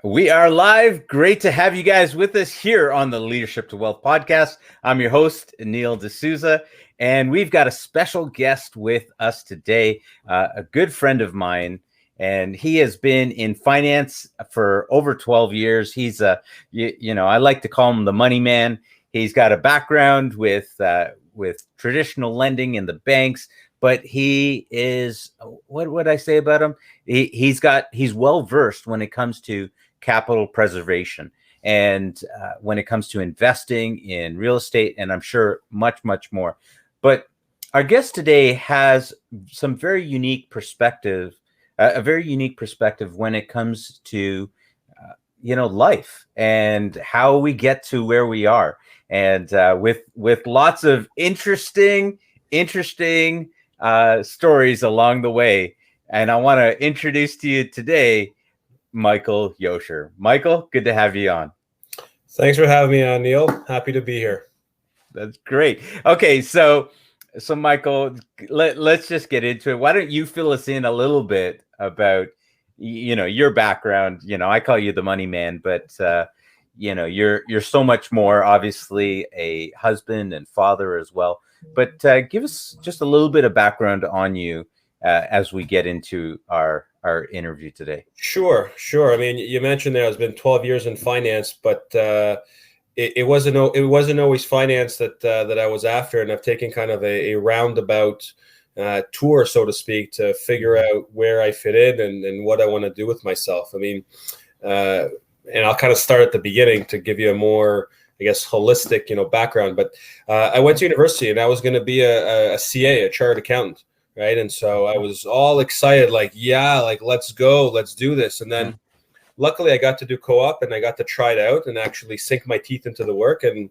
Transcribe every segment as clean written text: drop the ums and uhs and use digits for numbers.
We are live. Great to have you guys with us here on the Leadership to Wealth podcast. I'm your host, Neil D'Souza, and we've got a special guest with us today, a good friend of mine, and he has been in finance for over 12 years. He's I like to call him the money man. He's got a background with traditional lending in the banks, but he is, what would I say about him? He's well versed when it comes to capital preservation and when it comes to investing in real estate, and I'm sure much more. But our guest today has some very unique perspective, a very unique perspective when it comes to life and how we get to where we are, and with lots of interesting stories along the way. And I want to introduce to you today Michael Yosher. Michael, good to have you on. Thanks for having me on, Neil. Happy to be here. That's great. Okay, so Michael, let's just get into it. Why don't you fill us in a little bit about your background? I call you the money man, but you're so much more. Obviously, a husband and father as well. But give us just a little bit of background on you as we get into our interview today. Sure. I mean, you mentioned there has been 12 years in finance, but it wasn't always finance that I was after, and I've taken kind of a roundabout tour, so to speak, to figure out where I fit in and what I want to do with myself. I mean, and I'll kind of start at the beginning to give you a more, I guess, holistic, background. But I went to university, and I was going to be a CA, a chartered accountant. Right. And so I was all excited, let's go, let's do this. And then luckily I got to do co-op, and I got to try it out and actually sink my teeth into the work, and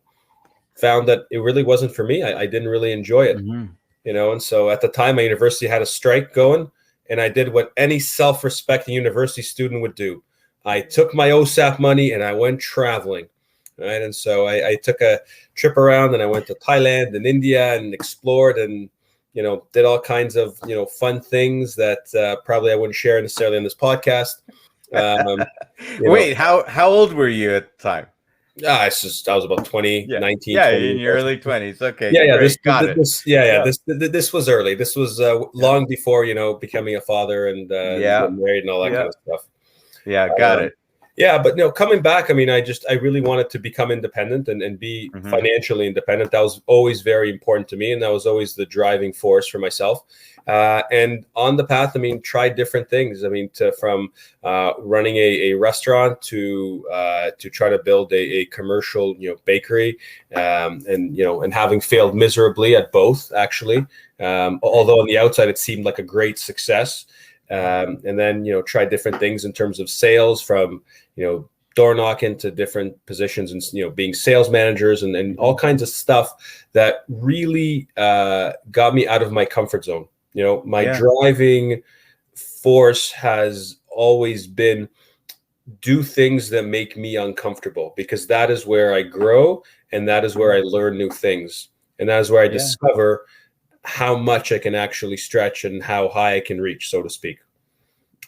found that it really wasn't for me. I didn't really enjoy it, And so at the time, my university had a strike going, and I did what any self-respecting university student would do. I took my OSAP money and I went traveling. Right. And so I took a trip around, and I went to Thailand and India and explored and did all kinds of, fun things that probably I wouldn't share necessarily on this podcast. Wait, how old were you at the time? I was about 20, 19. Yeah, 20 in your early 20s. Okay. Yeah. Great. This was early. This was long before, becoming a father and getting married and all that kind of stuff. Yeah. Got it. Yeah, but coming back, I mean, I really wanted to become independent and be financially independent. That was always very important to me, and that was always the driving force for myself. And on the path, I mean, tried different things. I mean, from running a restaurant to try to build a commercial, bakery, and having failed miserably at both, actually. Although on the outside it seemed like a great success. And then, tried different things in terms of sales, from, door knocking to different positions and, being sales managers and all kinds of stuff that really got me out of my comfort zone. My driving force has always been do things that make me uncomfortable, because that is where I grow, and that is where I learn new things. And that is where I discover how much I can actually stretch and how high I can reach, so to speak.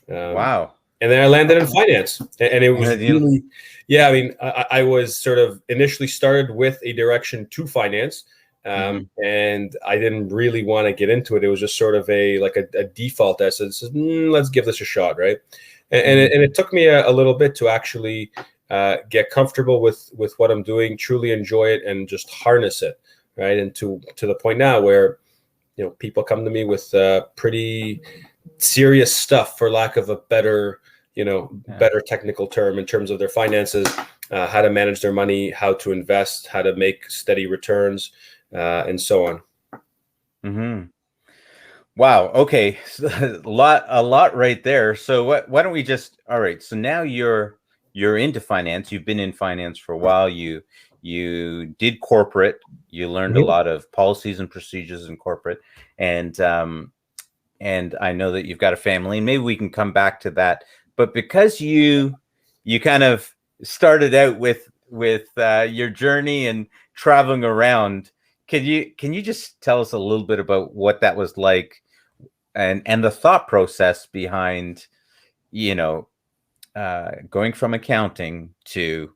Wow. And then I landed in finance, and it was really, I mean, I was sort of initially started with a direction to finance, and I didn't really want to get into it. It was just sort of a default that says, let's give this a shot, right? And it took me a little bit to actually get comfortable with what I'm doing, truly enjoy it, and just harness it, right? And to the point now where people come to me with pretty serious stuff, for lack of a better technical term, in terms of their finances, how to manage their money, how to invest, how to make steady returns, and so on. Wow. Okay. So a lot right there. So why don't we just, all right. So now you're into finance. You've been in finance for a while. You did corporate. You learned a lot of policies and procedures in corporate, and I know that you've got a family, and maybe we can come back to that. But because you kind of started out with your journey and traveling around, can you just tell us a little bit about what that was like, and the thought process behind going from accounting to,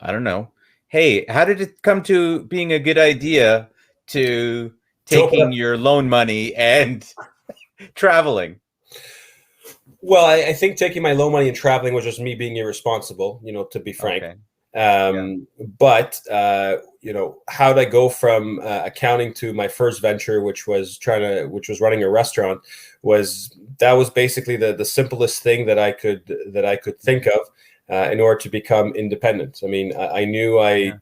I don't know, hey, how did it come to being a good idea to taking your loan money and traveling? Well, I think taking my loan money and traveling was just me being irresponsible, to be frank. Okay. But how did I go from accounting to my first venture, which was running a restaurant? That was basically the simplest thing that I could think of in order to become independent. I mean, I knew I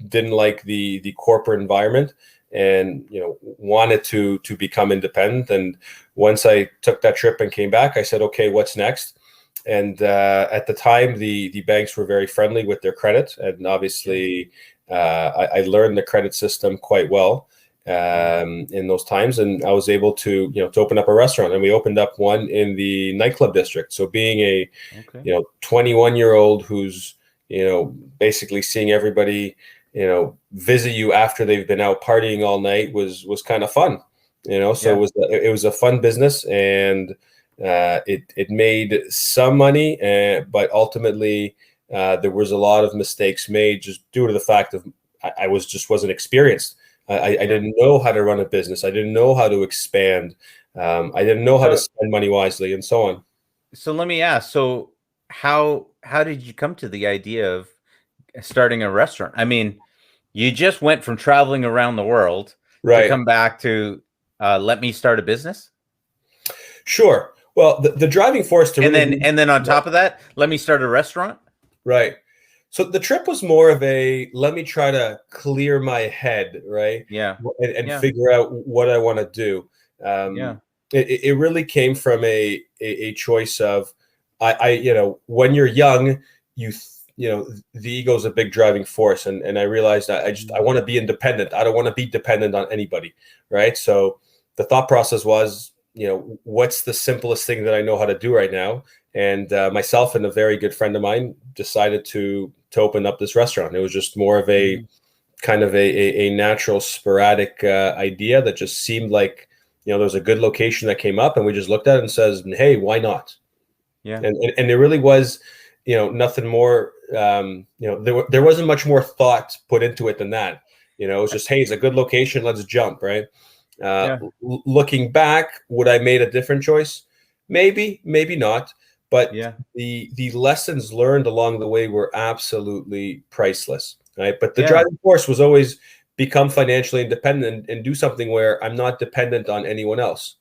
didn't like the corporate environment, and wanted to become independent. And once I took that trip and came back, I said, okay, what's next? And at the time, the banks were very friendly with their credit, and obviously, I learned the credit system quite well in those times, and I was able to to open up a restaurant, and we opened up one in the nightclub district. So being a 21-year-old who's basically seeing everybody visit you after they've been out partying all night was kind of fun. So it was a fun business, and it made some money, but ultimately there was a lot of mistakes made just due to the fact of I wasn't experienced. I didn't know how to run a business. I didn't know how to expand. I didn't know how to spend money wisely, and so on. So let me ask, so how did you come to the idea of starting a restaurant? I mean, you just went from traveling around the world to come back to let me start a business? Sure. Well, the driving force to and then on top of that, let me start a restaurant? Right. So the trip was more of a let me try to clear my head, right? And figure out what I want to do. It really came from a choice of I when you're young, the ego is a big driving force, and I realized that I want to be independent. I don't want to be dependent on anybody, right? So the thought process was, what's the simplest thing that I know how to do right now? And myself and a very good friend of mine decided to open up this restaurant. It was just more of a kind of a natural, sporadic idea that just seemed like, there was a good location that came up, and we just looked at it and says, hey, why not? And there really was, nothing more. There wasn't much more thought put into it than that. It was just, hey, it's a good location, let's jump, right? Looking back, would I made a different choice? Maybe not. But the lessons learned along the way were absolutely priceless, right? But the driving force was always become financially independent and do something where I'm not dependent on anyone else.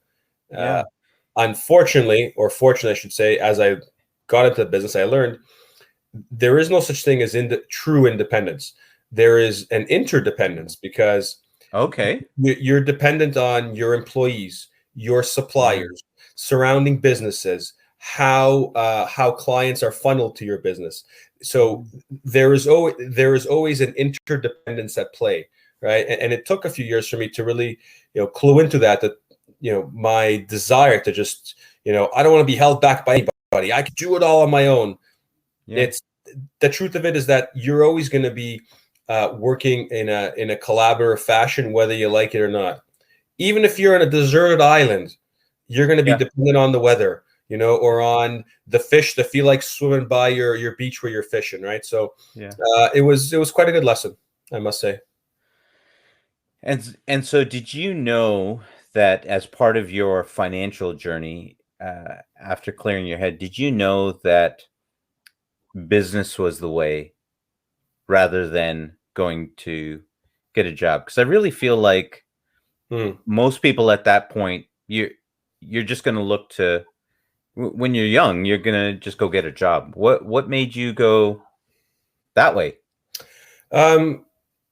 Unfortunately, or fortunately, I should say, as I got into the business, I learned there is no such thing as true independence. There is an interdependence, because you're dependent on your employees, your suppliers, surrounding businesses, how clients are funneled to your business. So there is always an interdependence at play, right? And it took a few years for me to really clue into that my desire to just I don't want to be held back by anybody. I can do it all on my own. It's the truth of it is that you're always going to be working in a collaborative fashion, whether you like it or not. Even if you're on a deserted island, you're going to be dependent on the weather, or on the fish that feel like swimming by your beach where you're fishing, right? So it was quite a good lesson, I must say. And so did you know that as part of your financial journey, after clearing your head, did you know that business was the way rather than going to get a job? Because I really feel like most people at that point, you're just going to look to, when you're young, you're going to just go get a job. What made you go that way?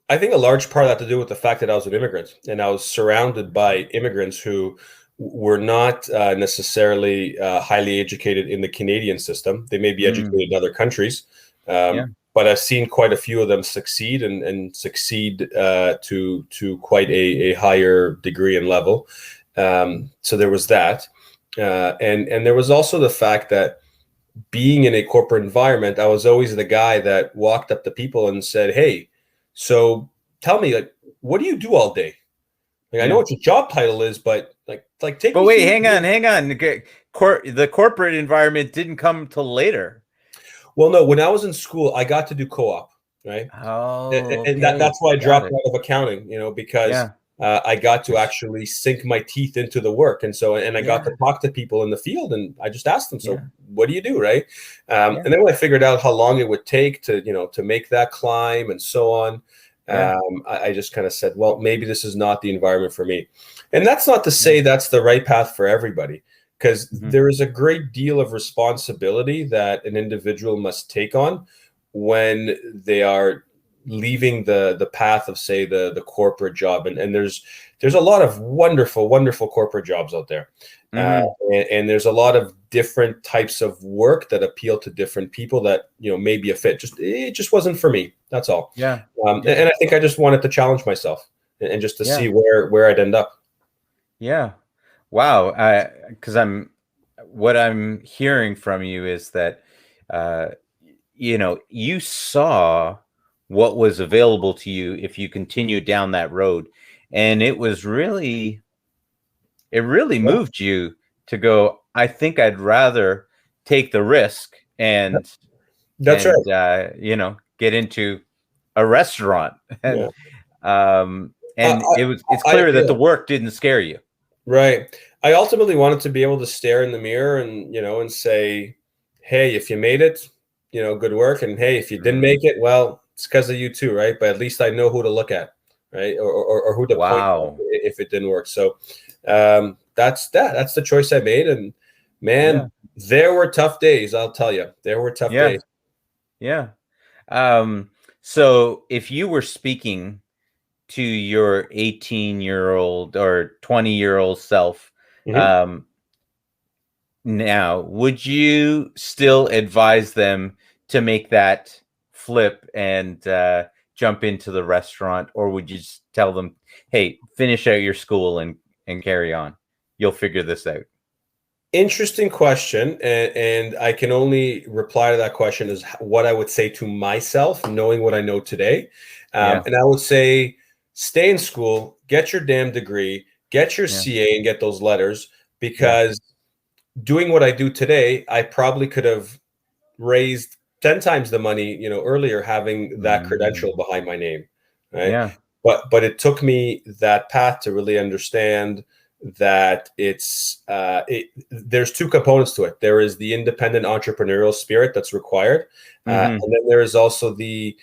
I think a large part of that to do with the fact that I was an immigrant, and I was surrounded by immigrants who were not necessarily highly educated in the Canadian system. They may be educated in other countries, but I've seen quite a few of them succeed and succeed to quite a higher degree and level. So there was that, and there was also the fact that being in a corporate environment, I was always the guy that walked up to people and said, "Hey, so tell me, like, what do you do all day? Like, I know what your job title is, but like take." But wait, hang on. The corporate environment didn't come till later. Well, no, when I was in school, I got to do co-op, right? Oh, And okay. that's why I Got dropped it. out of accounting, because Yeah. I got to Which, actually sink my teeth into the work, and I got yeah. to talk to people in the field, and I just asked them, so Yeah. what do you do, right? Yeah. And then when I figured out how long it would take to make that climb and so on, Yeah. I just kind of said, well, maybe this is not the environment for me. And that's not to Yeah. say that's the right path for everybody, because Hmm. there is a great deal of responsibility that an individual must take on when they are leaving the path of, say, the corporate job. And there's a lot of wonderful corporate jobs out there. uh, Hmm. and there's a lot of different types of work that appeal to different people that may be a fit. It just wasn't for me, that's all. Yeah. Yeah. And I think I just wanted to challenge myself, and just to see Yeah. where I'd end up. Yeah. Wow. Because what I'm hearing from you is that, uh, you saw what was available to you if you continued down that road. And it really Yeah, moved you to go, I think I'd rather take the risk that's right. get into a restaurant. Yeah, And I, it's clear that yeah. the work didn't scare you. Right. I ultimately wanted to be able to stare in the mirror and say, hey, if you made it, good work. And hey, if you didn't Mm, make it, well, it's because of you too, right? But at least I know who to look at, right? Or who to point at wow. if it didn't work. So that's that. That's the choice I made. And Yeah. man, there were tough days. I'll tell you, there were tough Yeah. days. Yeah. So if you were speaking to your 18-year-old or 20-year-old self, Mhm. um, now, would you still advise them to make that flip and jump into the restaurant, or would you just tell them, "Hey, finish out your school and carry on. You'll figure this out." Interesting question, and I can only reply to that question as what I would say to myself, knowing what I know today. Yeah. And I would say, stay in school, get your damn degree, get your Yeah. CA, and get those letters. Yeah. Because doing what I do today, I probably could have raised 10 times the money, earlier, having that Mm, credential behind my name, right? yeah. But it took me that path to really understand that there's two components to it. There is the independent entrepreneurial spirit that's required, Hmm. and then there is also the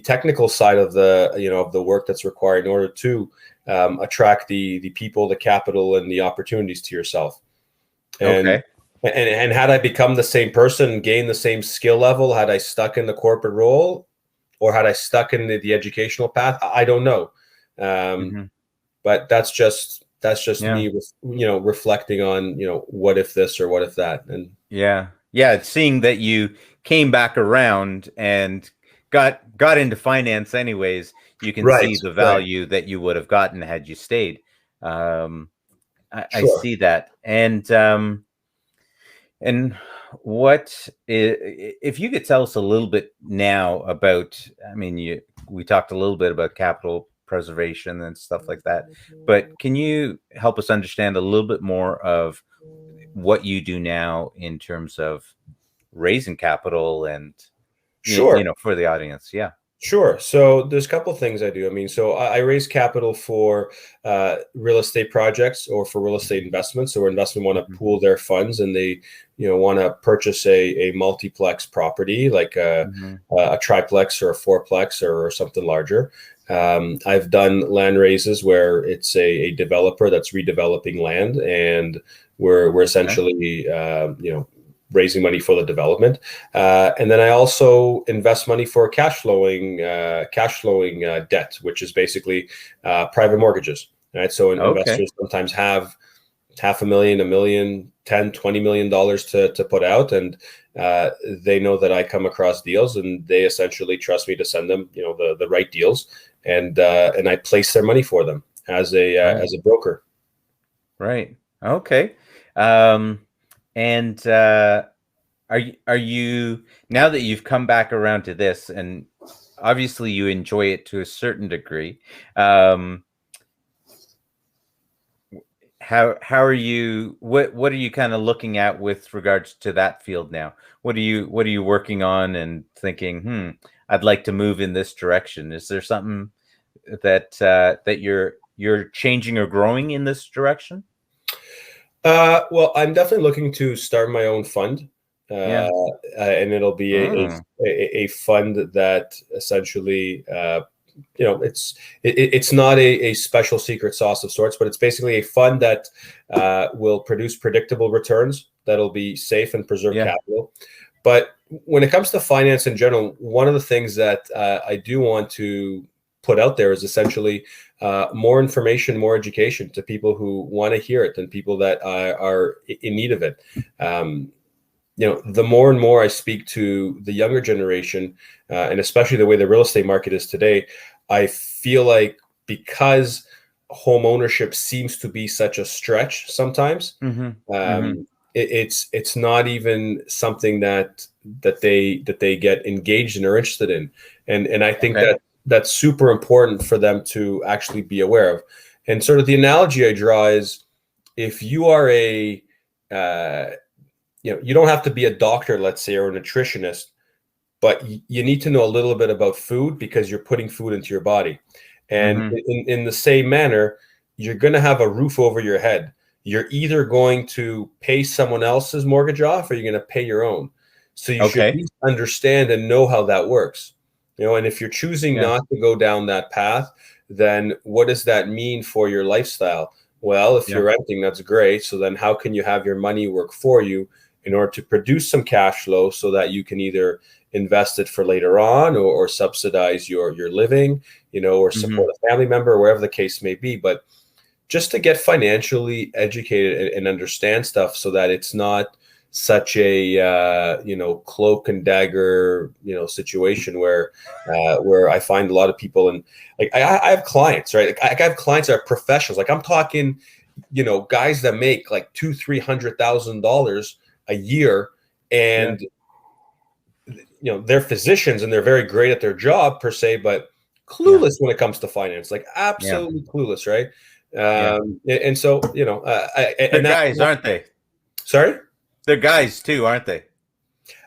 technical side of the work that's required in order to attract the people, the capital, and the opportunities to yourself. And Okay. and had I become the same person, gained the same skill level, had I stuck in the corporate role, or had I stuck in the educational path, I don't know. Um, Hmm. but that's just Yeah. me, reflecting on what if this or what if that, and Yeah. Yeah. Seeing that you came back around and got into finance anyways, you can right, see the right, value that you would have gotten had you stayed. Um, I sure, see that. And if you could tell us a little bit now about, I mean, we talked a little bit about capital preservation and stuff like that, but can you help us understand a little bit more of what you do now in terms of raising capital and sure. for the audience? Yeah. Sure. So there's a couple of things I do. I mean, so I raise capital for real estate projects or for real estate investments. So where investment want to Hmm. pool their funds, and they, want to purchase a multiplex property, like Hmm. a triplex or a fourplex or something larger. I've done land raises where it's a developer that's redeveloping land, and we're Okay. essentially raising money for the development. And then I also invest money for cash flowing debt, which is basically private mortgages. Right. So Okay. investors sometimes have half a million, a million, 10, $20 million to put out. And they know that I come across deals, and they essentially trust me to send them, the right deals. And I place their money for them as a Right. broker. Right. Okay. And are you now that you've come back around to this, and obviously you enjoy it to a certain degree, um, how are you, what are you kind of looking at with regards to that field now? What are you working on and thinking, I'd like to move in this direction? Is there something that you're changing or growing in this direction? Well, I'm definitely looking to start my own fund, Yeah. and it'll be Mm. a fund that essentially, it's not a special secret sauce of sorts, but it's basically a fund that will produce predictable returns that'll be safe and preserve Yeah. capital. But when it comes to finance in general, one of the things that I do want to put out there is essentially more information, more education to people who want to hear it and people that are in need of it. The more and more I speak to the younger generation, and especially the way the real estate market is today, I feel like because home ownership seems to be such a stretch sometimes, Mm-hmm. Mm-hmm. it's not even something that they get engaged in or interested in, and I think Okay. that that's super important for them to actually be aware of. And sort of the analogy I draw is, if you are you don't have to be a doctor, let's say, or a nutritionist, but you need to know a little bit about food because you're putting food into your body. And Mm-hmm. in the same manner, you're going to have a roof over your head. You're either going to pay someone else's mortgage off, or you're going to pay your own. So you should at Okay. least understand and know how that works. And if you're choosing Yeah. not to go down that path, then what does that mean for your lifestyle? Well, if Yeah. you're renting, that's great. So then how can you have your money work for you in order to produce some cash flow so that you can either invest it for later on, or subsidize your living, or Mm-hmm. support a family member, or wherever the case may be. But just to get financially educated and understand stuff so that it's not such a cloak and dagger situation where I find a lot of people, and like I have clients, right? Like I have clients that are professionals. Like I'm talking, guys that make like $200,000-300,000 a year, Yeah. and they're physicians and they're very great at their job per se, but Yeah. clueless when it comes to finance, like Yeah. absolutely clueless, right? Yeah. And so They're and that. guys, aren't they? Sorry. They're guys too, aren't they?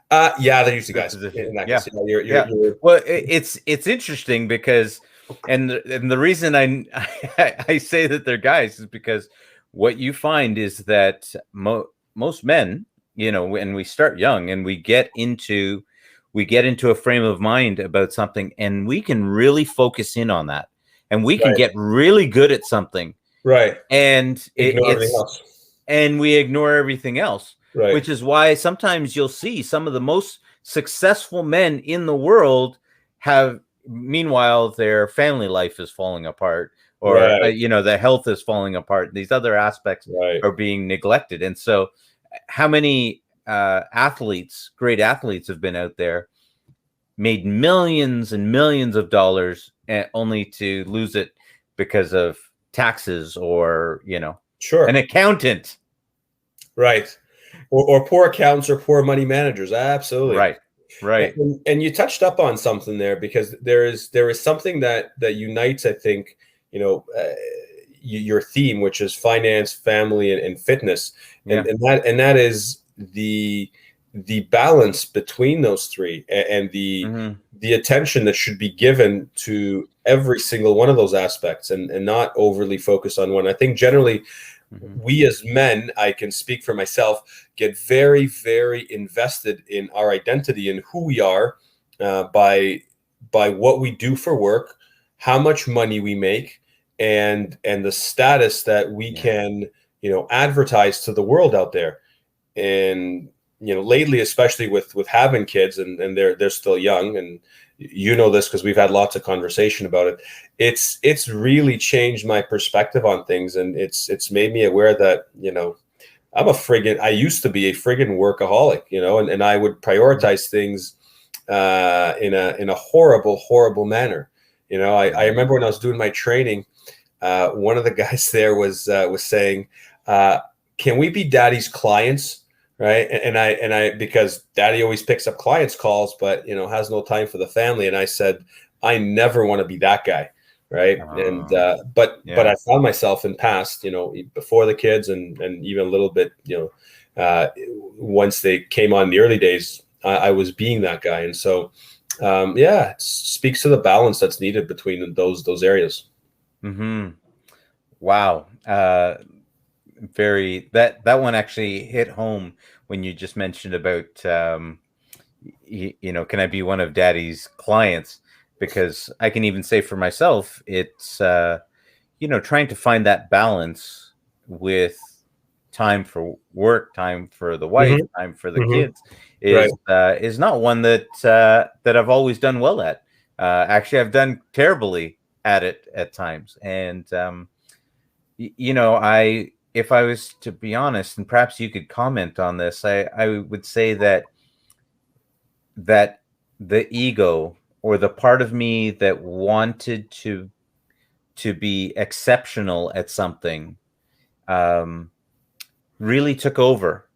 Yeah, they're usually The guys physician. in that Yeah. case. Yeah. You're Well, it's interesting because, and the reason I say that they're guys is because what you find is that most men, when we start young and we get into a frame of mind about something, and we can really focus in on that, and we can right, get really good at something, right. and Ignore everything else. we ignore everything else, Right, which is why sometimes you'll see some of the most successful men in the world have, meanwhile, their family life is falling apart, or right, their health is falling apart. These other aspects right. are being neglected. And so how many great athletes have been out there, made millions and millions of dollars, only to lose it because of taxes, or an Sure. accountant. Right. Or poor accountants or poor money managers. Absolutely. Right. Right. And you touched up on something there, because there is something that unites, I think, your theme, which is finance, family, and fitness, Yeah. and that is the balance between those three, and Mm-hmm. the attention that should be given to every single one of those aspects, and not overly focus on one. I think generally Mm-hmm. we as men, I can speak for myself, get very, very invested in our identity and who we are, by what we do for work, how much money we make, and the status that we Yeah. can advertise to the world out there. And lately, especially with having kids, and they're still young, and this because we've had lots of conversation about it. It's really changed my perspective on things, and it's made me aware that I used to be a friggin' workaholic, and I would prioritize things in a horrible manner. I remember when I was doing my training, one of the guys there was saying, "Can we be daddy's clients?" Right. And I because daddy always picks up clients' calls, but has no time for the family. And I said, I never want to be that guy. right? And but Yeah. I found myself in past, before the kids, and even a little bit, once they came on in the early days, I was being that guy. And so it speaks to the balance that's needed between those areas. Mm-hmm. Wow. Very that one actually hit home when you just mentioned about can I be one of daddy's clients? Because I can even say for myself, it's trying to find that balance with time for work, time for the wife, Mm-hmm. time for the Mm-hmm. kids Right. is not one that I've always done well at. Actually, I've done terribly at it at times, and I if I was to be honest, and perhaps you could comment on this, I would say that the ego or the part of me that wanted to be exceptional at something um, really took over.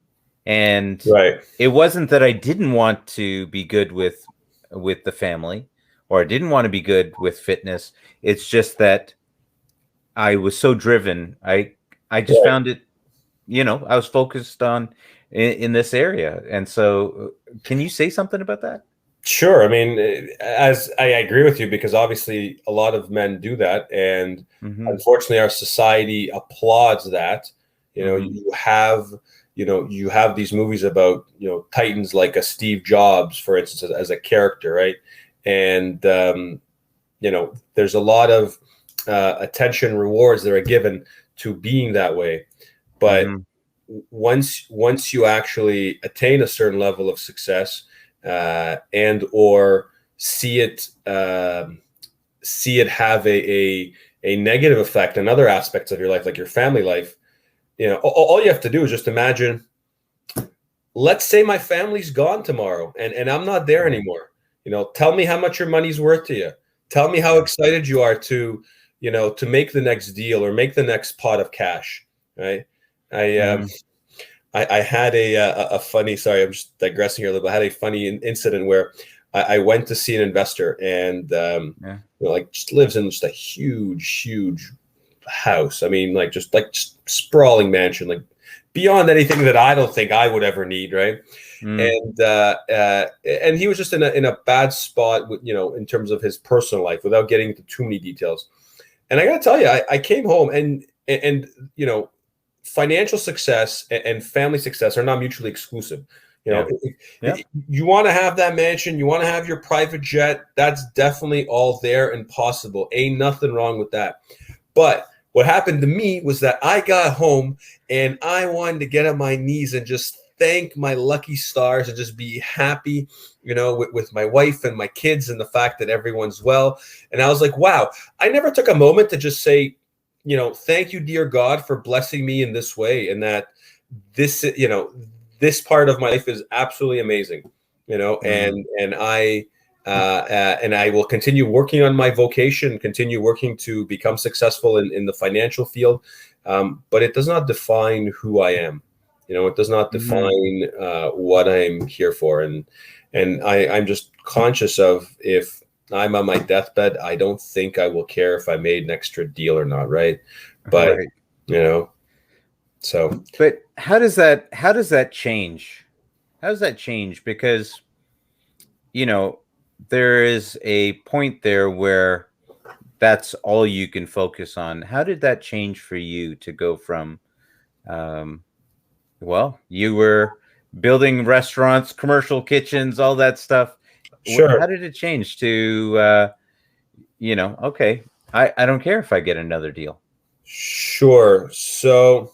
And Right. it wasn't that I didn't want to be good with the family, or I didn't want to be good with fitness. It's just that I was so driven. I just Right. found it, I was focused on in this area. And so can you say something about that? Sure. I mean, as I agree with you, because obviously a lot of men do that, and Mm-hmm. unfortunately, our society applauds that. Mm-hmm. You have these movies about titans like a Steve Jobs, for instance, as a character, right? And there's a lot of attention rewards that are given to being that way, but Mm-hmm. once you actually attain a certain level of success, and or see it have a negative effect on other aspects of your life, like your family life, all you have to do is just imagine, let's say my family's gone tomorrow, and I'm not there Right. anymore. Tell me how much your money's worth to you. Tell me how Yeah. excited you are to make the next deal or make the next pot of cash, right? I Mm-hmm. I had a funny, sorry, I'm just digressing here a little bit. I had a funny incident where I went to see an investor, and Yeah. like, just lives in just a huge house. I mean, just sprawling mansion, like beyond anything that I don't think I would ever need, right? Mm. And he was just in a bad spot, in terms of his personal life, without getting into too many details. And I got to tell you, I came home, and financial success and family success are not mutually exclusive. Yeah. Yeah. You want to have that mansion, you want to have your private jet. That's definitely all there and possible. Ain't nothing wrong with that. But what happened to me was that I got home and I wanted to get on my knees and just thank my lucky stars and just be happy, with my wife and my kids, and the fact that everyone's well. And I was like, wow, I never took a moment to just say, thank you, dear God, for blessing me in this way, and that this part of my life is absolutely amazing, Mm. and I will continue working on my vocation, continue working to become successful in the financial field. But it does not define who I am. It does not Mm-hmm. define what I'm here for. And I'm just conscious of, if I'm on my deathbed, I don't think I will care if I made an extra deal or not. Right. But, Right. so. But how does that change? How does that change? Because, you know, there is a point there where that's all you can focus on. How did that change for you to go from, um, well, you were building restaurants, commercial kitchens, all that stuff. How Sure. did it change to, okay, I don't care if I get another deal. Sure. So,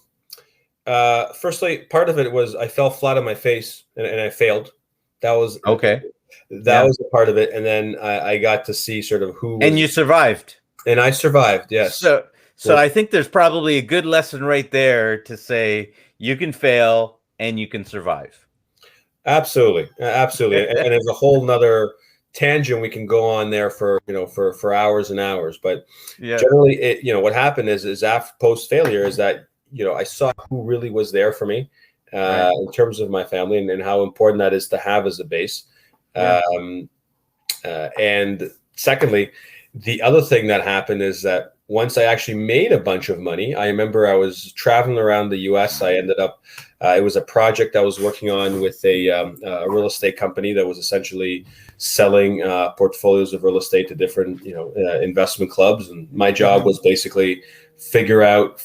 firstly, part of it was I fell flat on my face, and I failed. That was Okay. that Yeah. was a part of it, and then I got to see sort of who And was, you survived. and I survived. Yes. So I think there's probably a good lesson right there to say you can fail and you can survive. Absolutely, absolutely, and there's a whole nother tangent we can go on there for hours and hours. But Yeah. generally, what happened is after post failure is that I saw who really was there for me, Right. in terms of my family, and how important that is to have as a base. Yeah. And secondly, The other thing that happened is that once I actually made a bunch of money, I remember I was traveling around the US. I ended up, it was a project I was working on with a real estate company that was essentially selling portfolios of real estate to different, investment clubs. And my job was basically figure out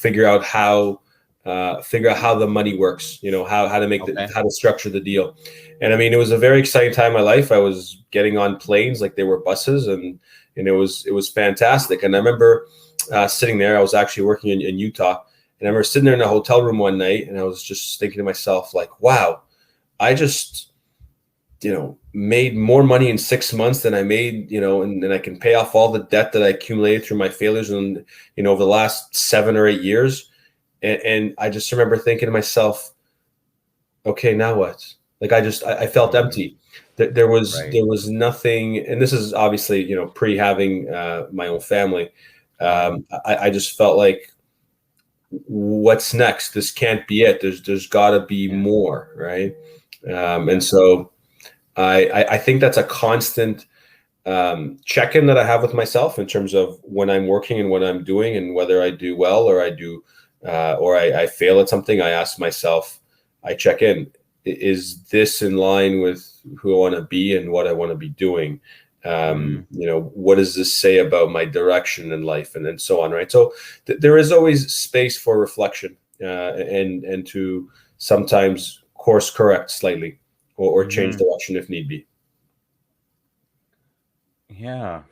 how the money works, how to make Okay. how to structure the deal. And I mean, it was a very exciting time in my life. I was getting on planes like they were buses, and it was fantastic. And I remember sitting there. I was actually working in Utah, and I remember sitting there in a hotel room one night, and I was just thinking to myself, like, wow, I just made more money in 6 months than I made, and I can pay off all the debt that I accumulated through my failures and over the last 7 or 8 years. And I just remember thinking to myself, okay, now what? Like I felt empty. There was nothing, and this is obviously pre having my own family. I just felt like, what's next? This can't be it. There's got to be more, right? And so I think that's a constant check-in that I have with myself in terms of when I'm working and what I'm doing, and whether I do well or I do or I fail at something. I ask myself, I check in, is this in line with who I want to be and what I want to be doing? What does this say about my direction in life, and so on, right? So there is always space for reflection and to sometimes course correct slightly or change direction if need be. Yeah.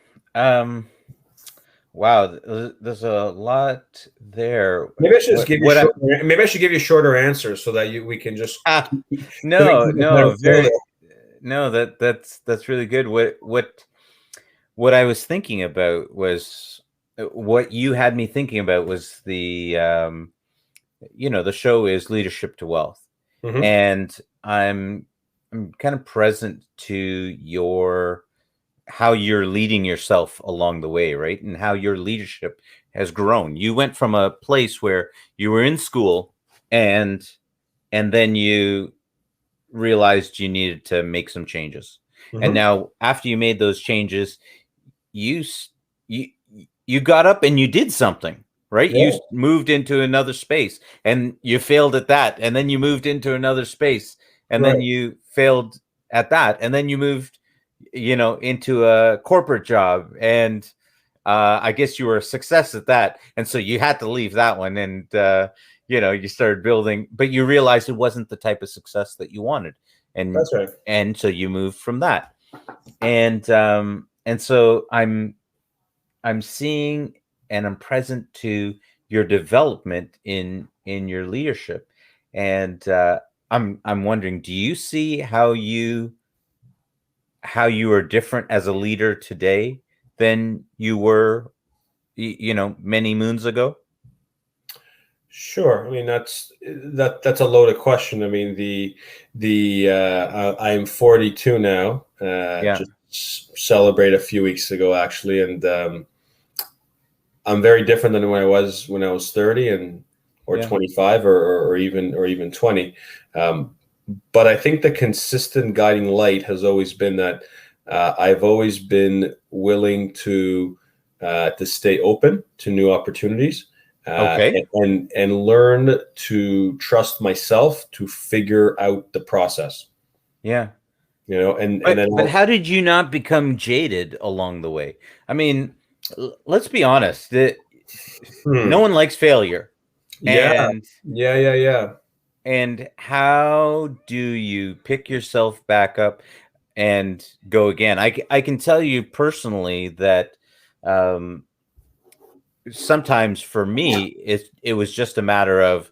Wow, there's a lot there. Maybe I should just give you maybe I should give you shorter answers so that we can just no, that's really good. What I was thinking about was what you had me thinking about was the the show is Leadership to Wealth. And I'm kind of present to how you're leading yourself along the way, right? And how your leadership has grown. You went from a place where you were in school and then you realized you needed to make some changes. And now after you made those changes, you got up and you did something, right? Yeah. You moved into another space and you failed at that. And then you moved into another space and then you failed at that. And then you moved into a corporate job, and I guess you were a success at that, and so you had to leave that one, and you started building, but you realized it wasn't the type of success that you wanted, and that's right. And so you moved from that, and so I'm seeing and I'm present to your development in your leadership, and I'm wondering, do you see how you are different as a leader today than you were, many moons ago? Sure. I mean, that's a loaded question. I mean, I'm 42 now. Just celebrated a few weeks ago, actually, and I'm very different than when I was 30 or 25 or even 20. But I think the consistent guiding light has always been that I've always been willing to stay open to new opportunities, and learn to trust myself to figure out the process. Yeah. But how did you not become jaded along the way? I mean, let's be honest. No one likes failure. Yeah. And how do you pick yourself back up and go again? I can tell you personally that sometimes for me, it was just a matter of,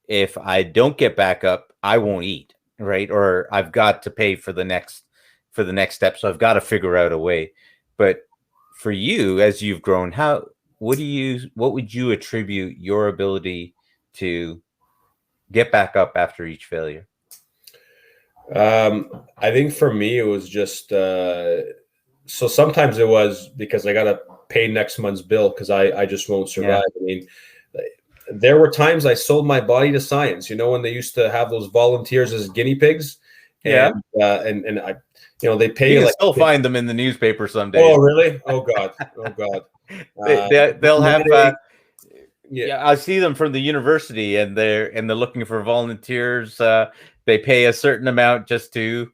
if I don't get back up, I won't eat, right? Or I've got to pay for the next step. So I've got to figure out a way. But for you, as you've grown, what would you attribute your ability to get back up after each failure? I think for me, it was just, so sometimes it was because I got to pay next month's bill because I just won't survive. I mean, there were times I sold my body to science, when they used to have those volunteers as guinea pigs. And they pay You can like. still find them in the newspaper some Oh, days. really? Oh God. Oh God. They'll have Yeah. I see them from the university, and they're looking for volunteers. They pay a certain amount just to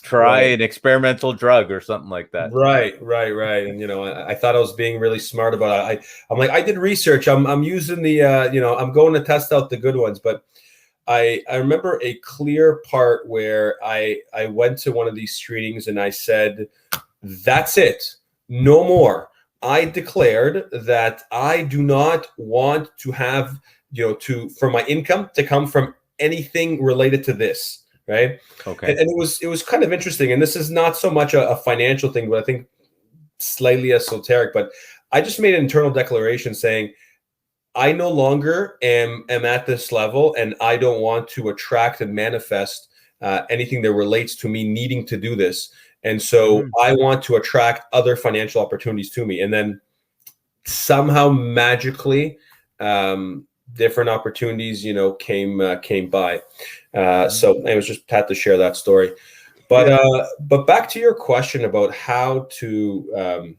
try Right. an experimental drug or something like that. Right. And I thought I was being really smart about it. I'm like, I did research. I'm using the I'm going to test out the good ones, but I remember a clear part where I went to one of these screenings and I said, that's it, no more. I declared that I do not want to have, for my income to come from anything related to this, right? Okay. And it was kind of interesting. And this is not so much a financial thing, but I think slightly esoteric. But I just made an internal declaration saying, I no longer am at this level, and I don't want to attract and manifest anything that relates to me needing to do this. And so I want to attract other financial opportunities to me. And then somehow magically, different opportunities, came by. So I was just had to share that story. But back to your question about how to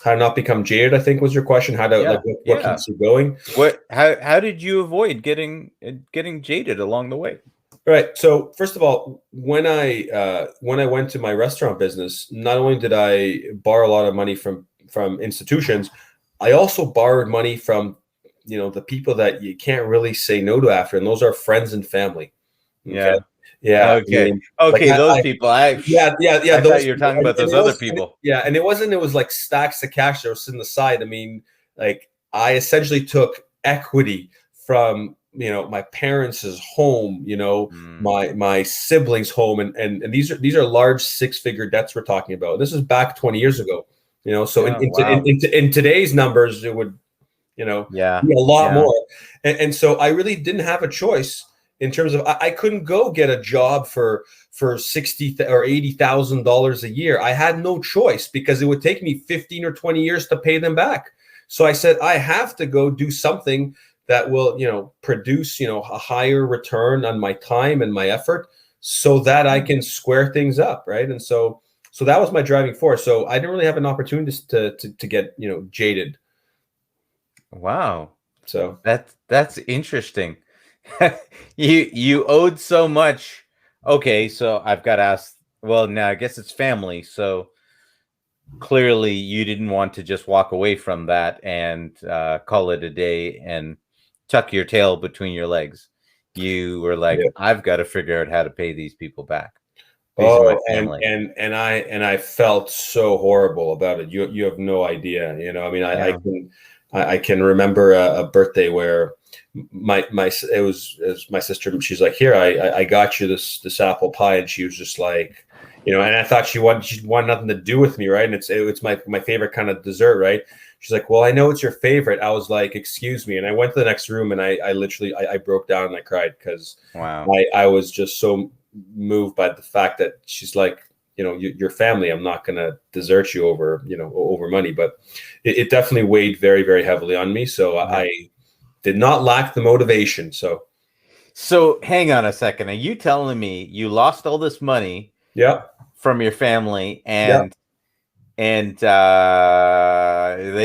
not become jaded, I think was your question. How to what keeps you going? How did you avoid getting jaded along the way? Right. So first of all, when I went to my restaurant business, not only did I borrow a lot of money from institutions, I also borrowed money from the people that you can't really say no to after, and those are friends and family. Okay. Yeah. Okay. I mean, Okay. Those people. yeah. I thought Those you were people. talking about those it other was, people. and it wasn't. It was like stacks of cash that were sitting aside. I mean, like I essentially took equity from my parents' home, my siblings' home, and these are large 6-figure debts we're talking about. This is back 20 years ago. So in today's numbers, it would be a lot more. And so I really didn't have a choice in terms of I couldn't go get a job for $60,000 or $80,000 a year. I had no choice because it would take me 15 or 20 years to pay them back. So I said, I have to go do something that will, produce, a higher return on my time and my effort so that I can square things up. Right. And so that was my driving force. So I didn't really have an opportunity to get, jaded. Wow. So that's interesting. You owed so much. Okay, so I've got to ask. Well, now I guess it's family. So clearly, you didn't want to just walk away from that and call it a day and tuck your tail between your legs. You were like, I've got to figure out how to pay these people back. These are my family. And I felt so horrible about it. You have no idea. I mean, I can remember a birthday where it was my sister. She's like, here, I got you this apple pie, and she was just like, and I thought she wanted nothing to do with me, right? And it's my favorite kind of dessert, right? She's like, well, I know it's your favorite. I was like, excuse me, and I went to the next room, and I literally broke down and I cried because I was just so moved by the fact that she's like, your family, I'm not going to desert you over money. But it definitely weighed very, very heavily on me. So I did not lack the motivation. So hang on a second. Are you telling me you lost all this money from your family and they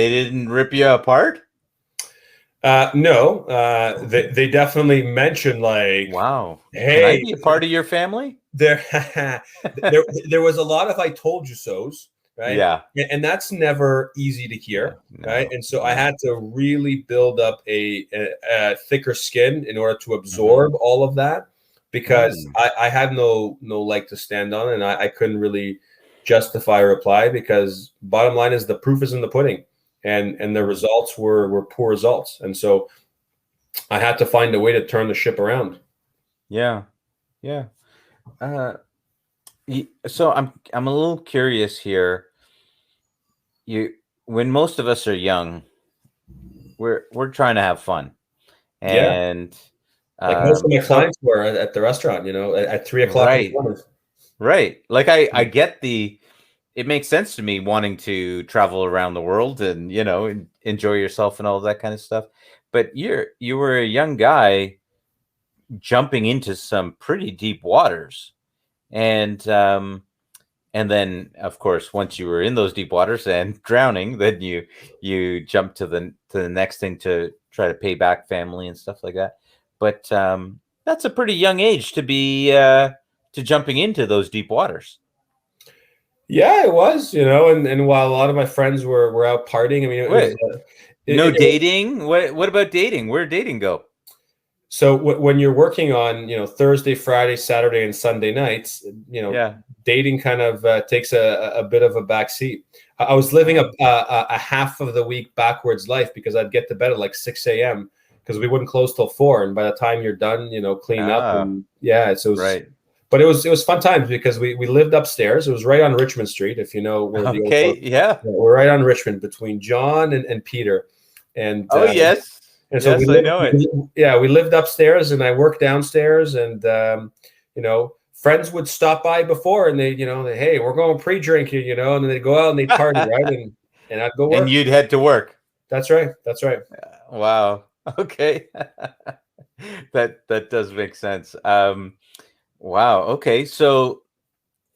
didn't rip you apart? No, they definitely mentioned like, wow, hey, can I be a part of your family? There was a lot of I told you so's, right? Yeah. And that's never easy to hear, right? And so I had to really build up a thicker skin in order to absorb all of that because I had no leg to stand on, and I couldn't really justify a reply because bottom line is the proof is in the pudding, and the results were poor results, and so I had to find a way to turn the ship around. Yeah. So I'm a little curious here. When most of us are young, we're trying to have fun, and like most of my clients were at the restaurant, at 3 o'clock in the morning. Right. Like I get it makes sense to me wanting to travel around the world and enjoy yourself and all that kind of stuff. But you were a young guy jumping into some pretty deep waters, and And then, of course, once you were in those deep waters and drowning, then you jump to the next thing to try to pay back family and stuff like that. But that's a pretty young age to be to jumping into those deep waters. Yeah, it was, and while a lot of my friends were out partying, I mean, it was Wait, no dating? What about dating? Where'd dating go? So when you're working on, Thursday, Friday, Saturday, and Sunday nights, Yeah. dating kind of takes a bit of a back seat. I was living a half of the week backwards life because I'd get to bed at like 6 a.m. because we wouldn't close till 4. And by the time you're done, clean up and so it was, right. But it was fun times because we lived upstairs. It was right on Richmond Street, if you know where the old we're right on Richmond between John and Peter. And yes. and so I know it. We lived upstairs and I worked downstairs, and friends would stop by before and they hey, we're going pre-drink here, and then they'd go out and they'd party, right? And I'd go work. And you'd head to work. That's right. Wow. Okay. that does make sense. Wow. Okay. So,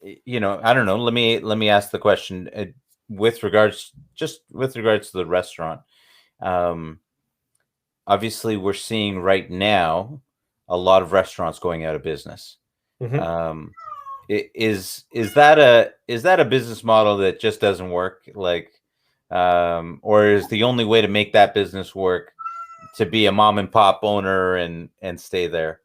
I don't know. Let me ask the question with regards to the restaurant. Obviously, we're seeing right now a lot of restaurants going out of business. Mm-hmm. Is that a business model that just doesn't work? Like, or is the only way to make that business work to be a mom and pop owner and stay there?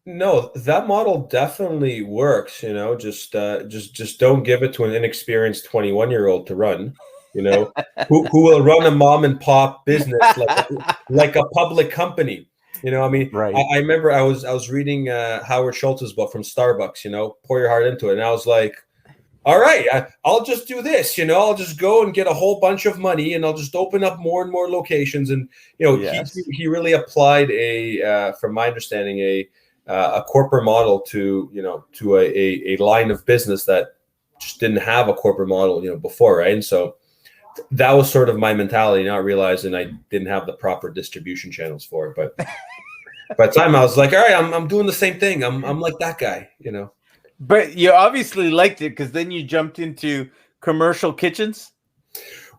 No, that model definitely works. Just don't give it to an inexperienced 21-year-old to run. Who will run a mom and pop business like a public company. I mean, right. I remember I was reading Howard Schultz's book from Starbucks. Pour your heart into it, and I was like, all right, I'll just do this. I'll just go and get a whole bunch of money, and I'll just open up more and more locations. And Yes. he really applied from my understanding, a corporate model to a line of business that just didn't have a corporate model before, right? And so that was sort of my mentality, not realizing I didn't have the proper distribution channels for it. But by the time I was like, all right, I'm doing the same thing. I'm like that guy, But you obviously liked it because then you jumped into commercial kitchens.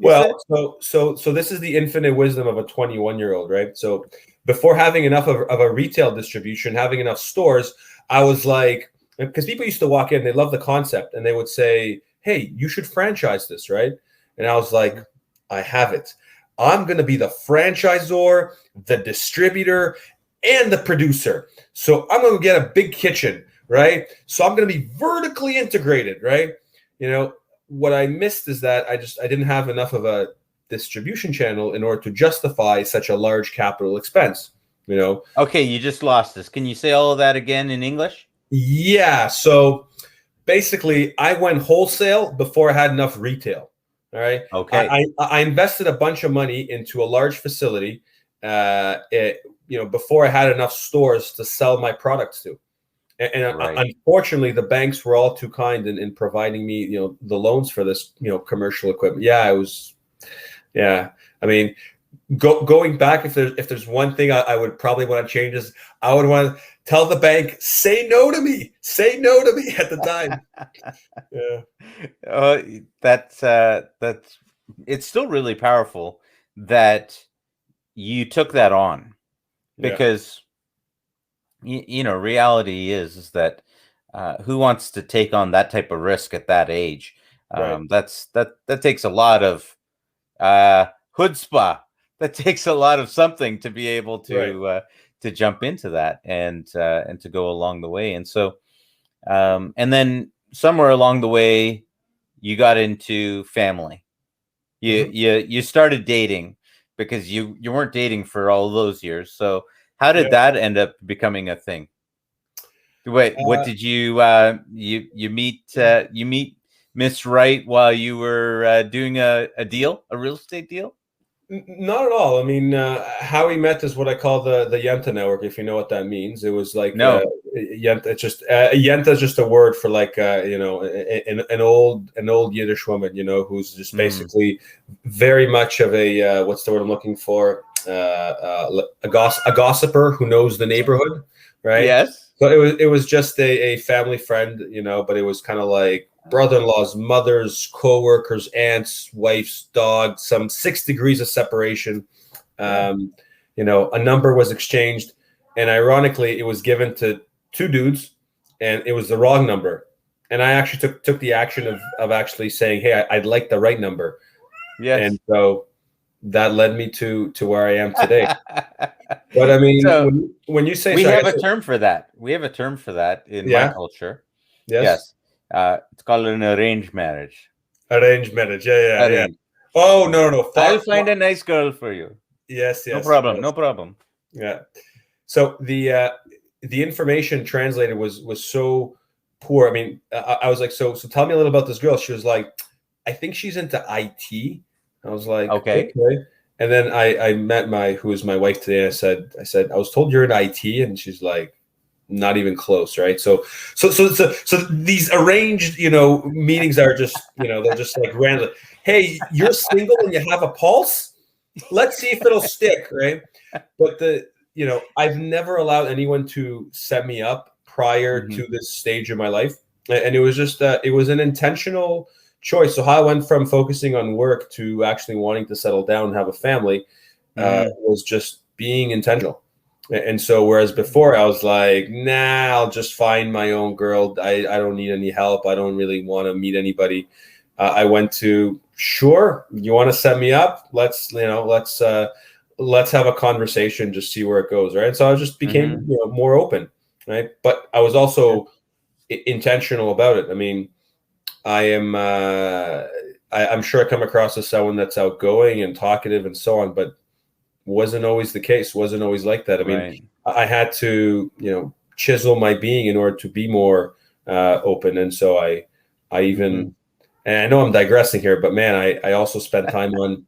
Well, so this is the infinite wisdom of a 21-year-old, right? So before having enough of a retail distribution, having enough stores, I was like, because people used to walk in, they love the concept, and they would say, hey, you should franchise this, right? And I was like, I have it. I'm going to be the franchisor, the distributor, and the producer. So I'm going to get a big kitchen, right? So I'm going to be vertically integrated, right? What I missed is that I didn't have enough of a distribution channel in order to justify such a large capital expense, Okay, you just lost us. Can you say all of that again in English? Yeah. So basically, I went wholesale before I had enough retail. All right. Okay. I invested a bunch of money into a large facility, before I had enough stores to sell my products to. And Right. Unfortunately, the banks were all too kind in providing me, the loans for this, commercial equipment. Yeah, it was. Yeah, I mean, going back, if there's one thing I would probably want to change is I would want to tell the bank, say no to me at the time. Yeah. That's it's still really powerful that you took that on, because reality is that who wants to take on that type of risk at that age? Right. That takes a lot of chutzpah. That takes a lot of something to be able to jump into that and to go along the way. And so and then somewhere along the way you got into family. You started dating because you weren't dating for all those years. So how did that end up becoming a thing? Wait, what did you meet Miss Wright while you were doing a real estate deal? Not at all. I mean, how we met is what I call the Yenta network, if you know what that means. It was like No. Yenta. It's just Yenta is just a word for like an old Yiddish woman, who's just basically very much of a what's the word I'm looking for? A gossiper who knows the neighborhood, right? Yes. So it was just a family friend, but it was kind of like brother-in-law's mother's co-workers, aunts, wife's dog, some 6 degrees of separation. A number was exchanged, and ironically, it was given to 2 dudes, and it was the wrong number. And I actually took the action of actually saying, hey, I'd like the right number. Yes. And so that led me to where I am today. But I mean, so when you say we have a term for that. We have a term for that in my culture. Yes. It's called an arranged marriage. Arranged marriage. Yeah. Oh, no. I'll find a nice girl for you. Yes. No problem. Yes. No problem. Yeah. So the information translated was so poor. I mean, I was like, so tell me a little about this girl. She was like, I think she's into IT. I was like, okay. And then I met who is my wife today. I said, I was told you're in IT, and she's like, not even close, right? So these arranged, meetings are just, they're just like random. Hey, you're single and you have a pulse? Let's see if it'll stick, right? But I've never allowed anyone to set me up prior to this stage of my life, and it was just it was an intentional choice. So how I went from focusing on work to actually wanting to settle down and have a family was just being intentional. And so whereas before I was like, nah, I'll just find my own girl. I don't need any help. I don't really want to meet anybody. I went to, sure, you want to set me up? Let's have a conversation, just see where it goes, right? And so I just became more open, right? But I was also intentional about it. I mean, I'm sure I come across as someone that's outgoing and talkative and so on, but wasn't always the case. Wasn't always like that. I mean, I had to, chisel my being in order to be more open. And so I even, and I know I'm digressing here, but man, I also spent time on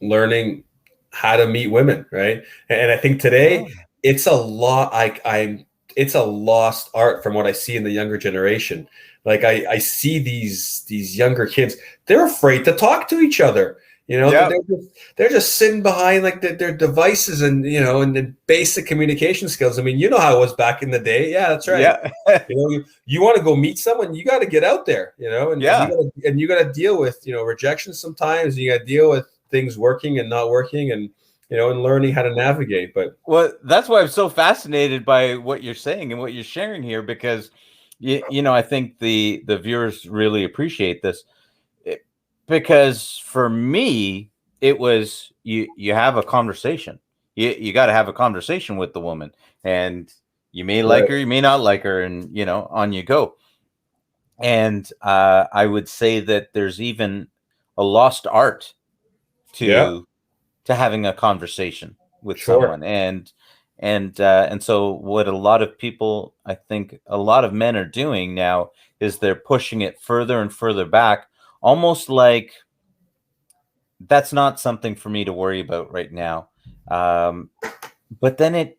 learning how to meet women, right? And I think today it's a lot. It's a lost art from what I see in the younger generation. Like I see these younger kids, they're afraid to talk to each other. They're just sitting behind like their devices and and the basic communication skills. I mean, you know how it was back in the day. Yeah, that's right. Yeah. You want to go meet someone, you got to get out there. And you got to deal with rejection sometimes. You got to deal with things working and not working, and and learning how to navigate. But that's why I'm so fascinated by what you're saying and what you're sharing here, because I think the viewers really appreciate this. Because for me, it was you have a conversation. You got to have a conversation with the woman, and you may like her, you may not like her, and on you go. And I would say that there's even a lost art to having a conversation with someone, and so what a lot of people, I think a lot of men are doing now, is they're pushing it further and further back. Almost like that's not something for me to worry about right now. But then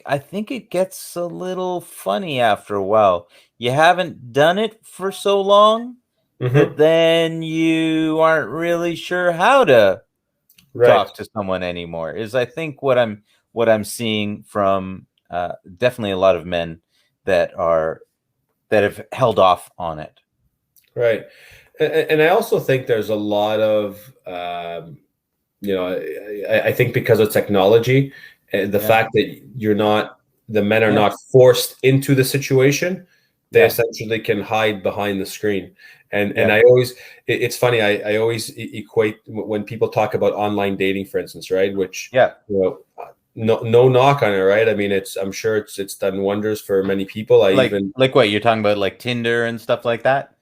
I think it gets a little funny after a while. You haven't done it for so long that then you aren't really sure how to talk to someone anymore. Is I think what I'm seeing from definitely a lot of men that have held off on it. Right. And I also think there's a lot of, I think because of technology, the fact that the men are not forced into the situation, they essentially can hide behind the screen. And I always, it's funny, I always equate when people talk about online dating, for instance, right? Which, no knock on it, right? I mean, I'm sure it's done wonders for many people. Like what you're talking about, like Tinder and stuff like that.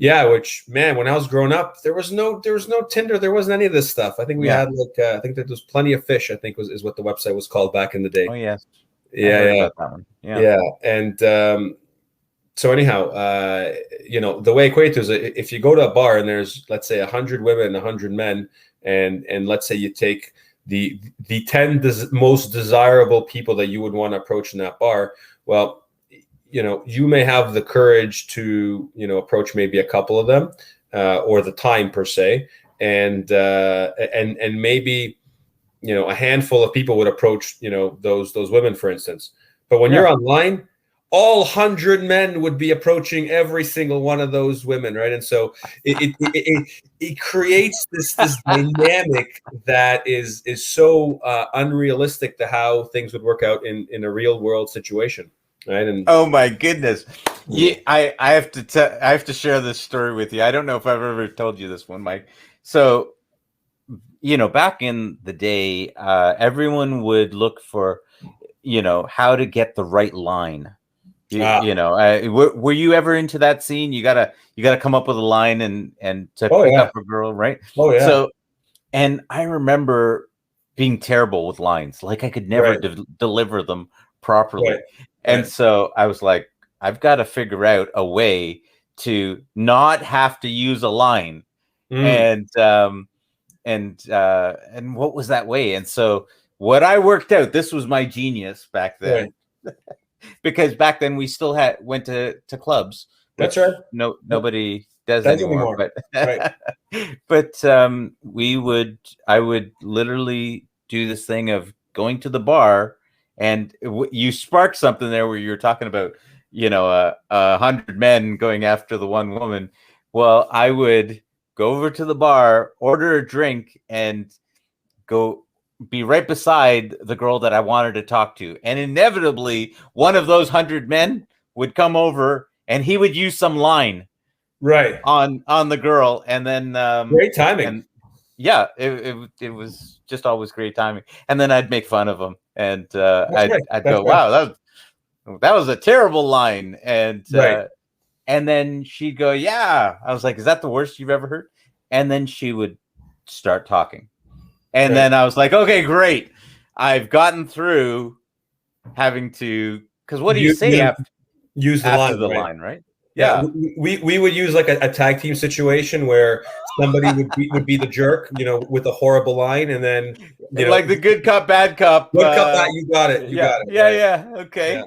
Yeah, which, man, when I was growing up, there was no Tinder, there wasn't any of this stuff. I think we had I think that there was Plenty of Fish, I think is what the website was called back in the day. Oh yes. Yeah, I heard about that one. Yeah. And so anyhow, the way I equate to is if you go to a bar and there's, let's say, 100 women, 100 men, and let's say you take the 10 most desirable people that you would want to approach in that bar, well, you may have the courage to, approach maybe a couple of them, or the time per se, and maybe, a handful of people would approach, those women, for instance. But when you're online, all 100 men would be approaching every single one of those women, right? And so it creates this dynamic that is so unrealistic to how things would work out in a real world situation, right? And Oh my goodness. Yeah, I have to I have to share this story with you. I don't know if I've ever told you this one, Mike. So, back in the day, everyone would look for, how to get the right line. Were you ever into that scene? You gotta come up with a line and to pick up a girl, right? Oh yeah. So, and I remember being terrible with lines. Like I could never deliver them properly. And so I was like, I've got to figure out a way to not have to use a line. And what was that way? And so what I worked out, this was my genius back then. Because back then we still went to clubs. That's right. Nobody does anymore. But I would literally do this thing of going to the bar, and you sparked something there where you were talking about 100 men going after the one woman. Well, I would go over to the bar, order a drink, and go be right beside the girl that I wanted to talk to. And inevitably, one of those 100 men would come over and he would use some line on the girl. And then great timing. And it was just always great timing. And then I'd make fun of him, and I'd go, wow, that was a terrible line. And then she'd go, yeah. I was like, is that the worst you've ever heard? And then she would start talking. And then I was like, okay, great. I've gotten through having to, because what do you say after the line, right? Yeah. We would use like a tag team situation where somebody would be the jerk, with a horrible line, and then like the good cop, bad cop. Good cop, you got it. You got it. Yeah. Okay. Yeah.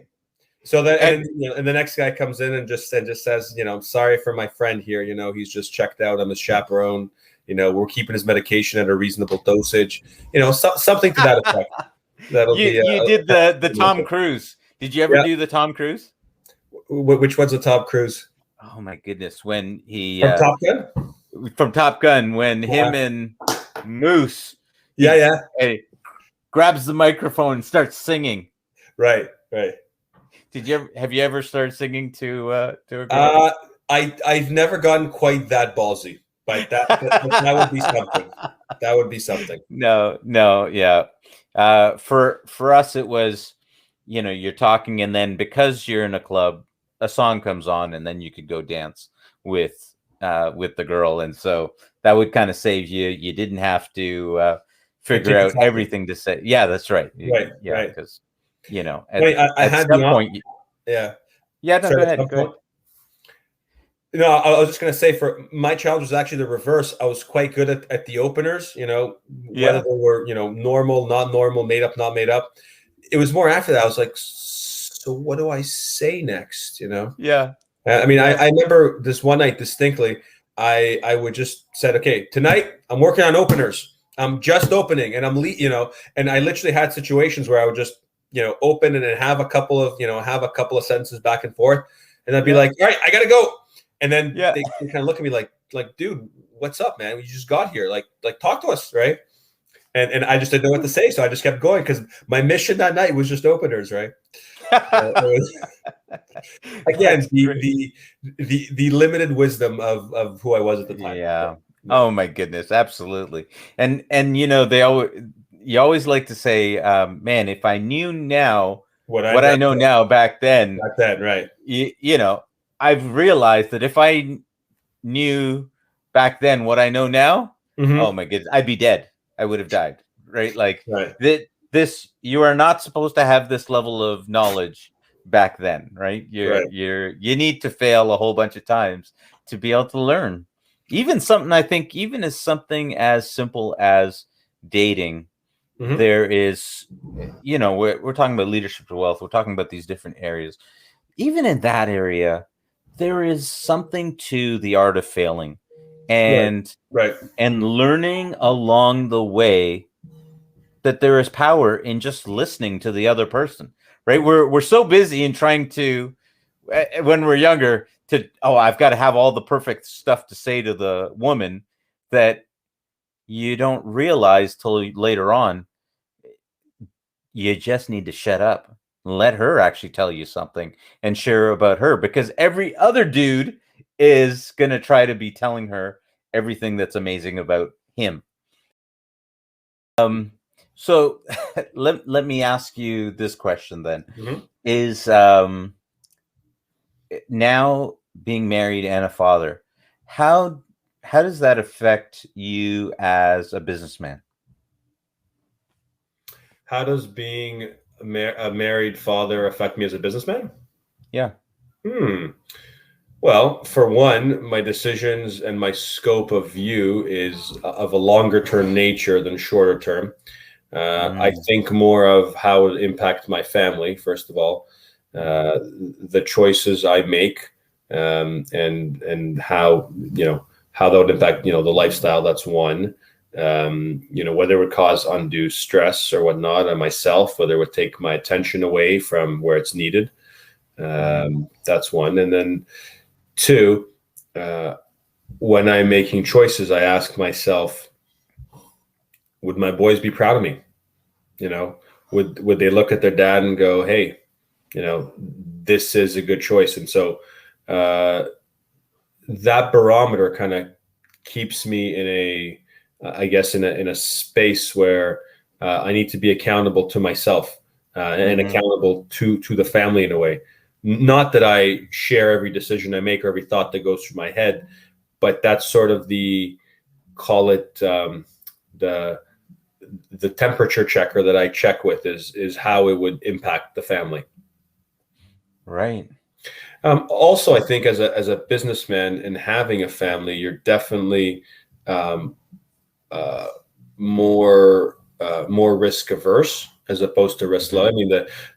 So then, and the next guy comes in and just says, I'm sorry for my friend here. He's just checked out. I'm his chaperone. We're keeping his medication at a reasonable dosage. Something to that effect. You did the Tom Cruise. Did you ever do the Tom Cruise? Which one's the Tom Cruise? Oh my goodness! When he from Top Gun. From Top Gun, when him and Moose, he grabs the microphone and starts singing. Right. Have you ever started singing to a girl? I've never gotten quite that ballsy, but that would be something. That would be something. No, yeah. For us, it was, you're talking, and then because you're in a club, a song comes on, and then you could go dance with the girl, and so that would kind of save you. You didn't have to figure out everything to say. Yeah, that's right. Right. Because at some point. No, go ahead. No, I was just going to say, for my challenge was actually the reverse. I was quite good at the openers, whether they were, normal, not normal, made up, not made up. It was more after that. I was like, so what do I say next? Yeah. I mean, I remember this one night distinctly. I would just said, okay, tonight I'm working on openers. I'm just opening, and and I literally had situations where I would just, open and then have a couple of sentences back and forth, and I'd be like, all right, I gotta go. And then they kind of look at me like, dude, what's up, man? You just got here. Like talk to us, right? And I just didn't know what to say, so I just kept going because my mission that night was just openers, right? Again, the limited wisdom of who I was at the time. Yeah. Oh my goodness, absolutely. And you always like to say, man, if I knew now what I know now back then, right? I've realized that if I knew back then what I know now, oh my goodness, I'd be dead. I would have died, right? Like you are not supposed to have this level of knowledge back then, right? You need to fail a whole bunch of times to be able to learn. Even something as simple as dating. There is, we're talking about leadership to wealth. We're talking about these different areas. Even in that area, there is something to the art of failing and learning along the way that there is power in just listening to the other person, right? We're so busy in trying to, when we're younger, I've got to have all the perfect stuff to say to the woman, that you don't realize till later on. You just need to shut up and let her actually tell you something and share about her, because every other dude is going to try to be telling her everything that's amazing about him. So let me ask you this question then. Is now being married and a father, how does that affect you as a businessman? How does being a married father affect me as a businessman? Yeah. Well, for one, my decisions and my scope of view is of a longer term nature than shorter term. I think more of how it impacts my family, first of all, the choices I make, and how, how that would impact, the lifestyle. That's one. Whether it would cause undue stress or whatnot on myself, whether it would take my attention away from where it's needed. That's one. And then two, when I'm making choices, I ask myself, would my boys be proud of me? Would they look at their dad and go, hey, this is a good choice? And so that barometer kind of keeps me in a space where I need to be accountable to myself, and accountable to the family in a way. Not that I share every decision I make or every thought that goes through my head, but that's sort of call it the temperature checker that I check with is how it would impact the family. Right. Also, I think as a businessman and having a family, you're definitely more risk averse as opposed to risk low. I mean,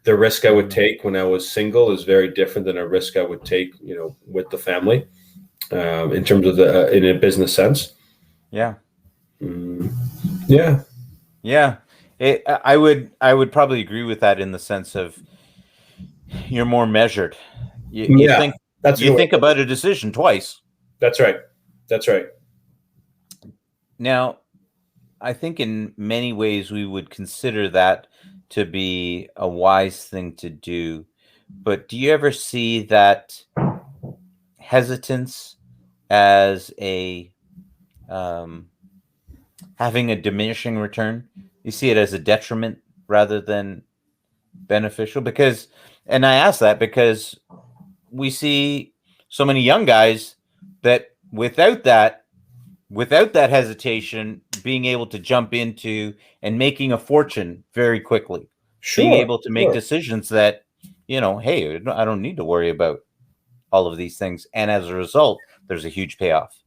the risk I would take when I was single is very different than a risk I would take, with the family, in terms of in a business sense. Yeah. Yeah. Yeah. I would probably agree with that, in the sense of you're more measured. You think about a decision twice. That's right. That's right. Now, I think in many ways we would consider that to be a wise thing to do. But do you ever see that hesitance as having a diminishing return? You see it as a detriment rather than beneficial? And I ask that because we see so many young guys that without that hesitation, being able to jump into and making a fortune very quickly, being able to make decisions that, hey, I don't need to worry about all of these things. And as a result, there's a huge payoff.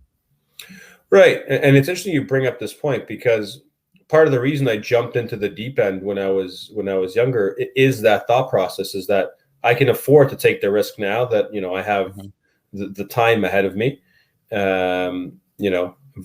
Right. And it's interesting you bring up this point, because part of the reason I jumped into the deep end when I was younger is that thought process, is that I can afford to take the risk now that, I have the time ahead of me,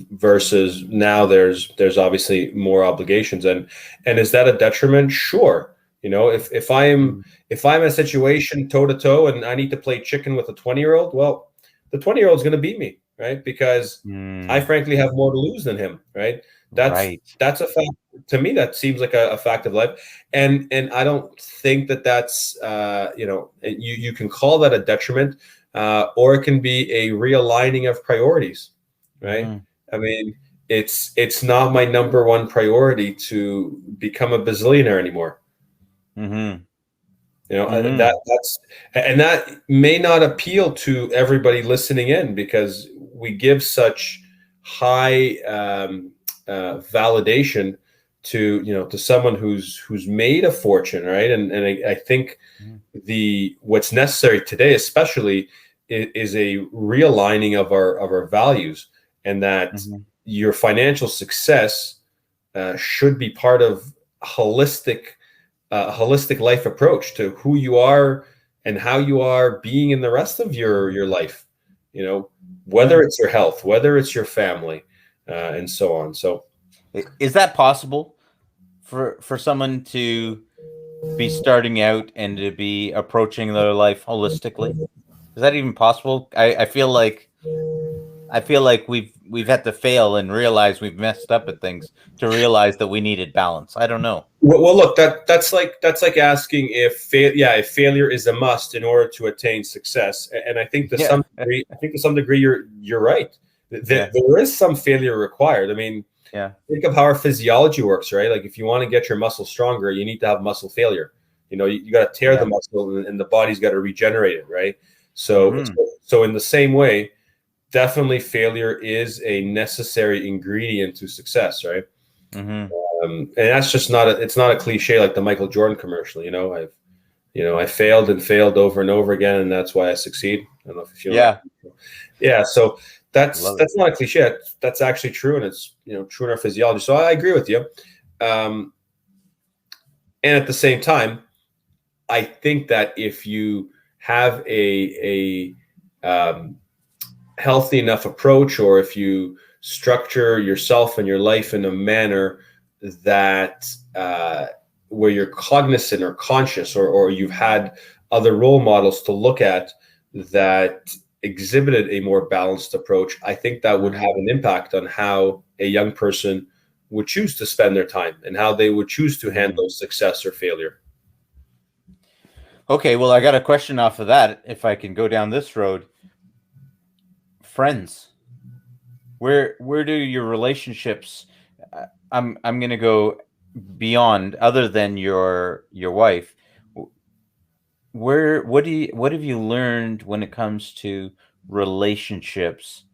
versus now there's obviously more obligations. And is that a detriment? Sure. If I'm in a situation toe to toe and I need to play chicken with a 20-year-old, well, the 20-year-old is going to beat me, right? Because I frankly have more to lose than him, right? That's a fact. To me, that seems like a fact of life. And I don't think that's, you can call that a detriment, or it can be a realigning of priorities, right? I mean, it's not my number one priority to become a bazillionaire anymore. That may not appeal to everybody listening in, because we give such high validation to someone who's made a fortune, right? And I think what's necessary today, especially, is a realigning of our values, and that your financial success should be part of holistic life approach to who you are and how you are being in the rest of your life, whether it's your health, whether it's your family, and so on. So is that possible for someone to be starting out and to be approaching their life holistically? Is that even possible? I feel like we've had to fail and realize we've messed up at things to realize that we needed balance. I don't know. Well, look, that's like asking if failure is a must in order to attain success. And I think to Yeah. some degree, you're right. Yeah. There is some failure required. I mean, Yeah. think of how our physiology works, right? Like if you want to get your muscle stronger, you need to have muscle failure. You got to tear the Yeah. muscle, and the body's got to regenerate it, right? So, Mm-hmm. so in the same way, definitely failure is a necessary ingredient to success, right? Mm-hmm. And that's just it's not a cliche like the Michael Jordan commercial. I failed and failed over and over again, and that's why I succeed. I don't know if you feel Yeah. that. Yeah. So Love it. that's not a cliche. That's actually true, and it's true in our physiology. So I agree with you. And at the same time, I think that if you have a healthy enough approach, or if you structure yourself and your life in a manner that where you're cognizant or conscious, or you've had other role models to look at that exhibited a more balanced approach, I think that would have an impact on how a young person would choose to spend their time and how they would choose to handle success or failure. Okay, well, I got a question off of that. If I can go down this road, friends, where do your relationships? I'm gonna go beyond, other than your wife. What have you learned when it comes to relationships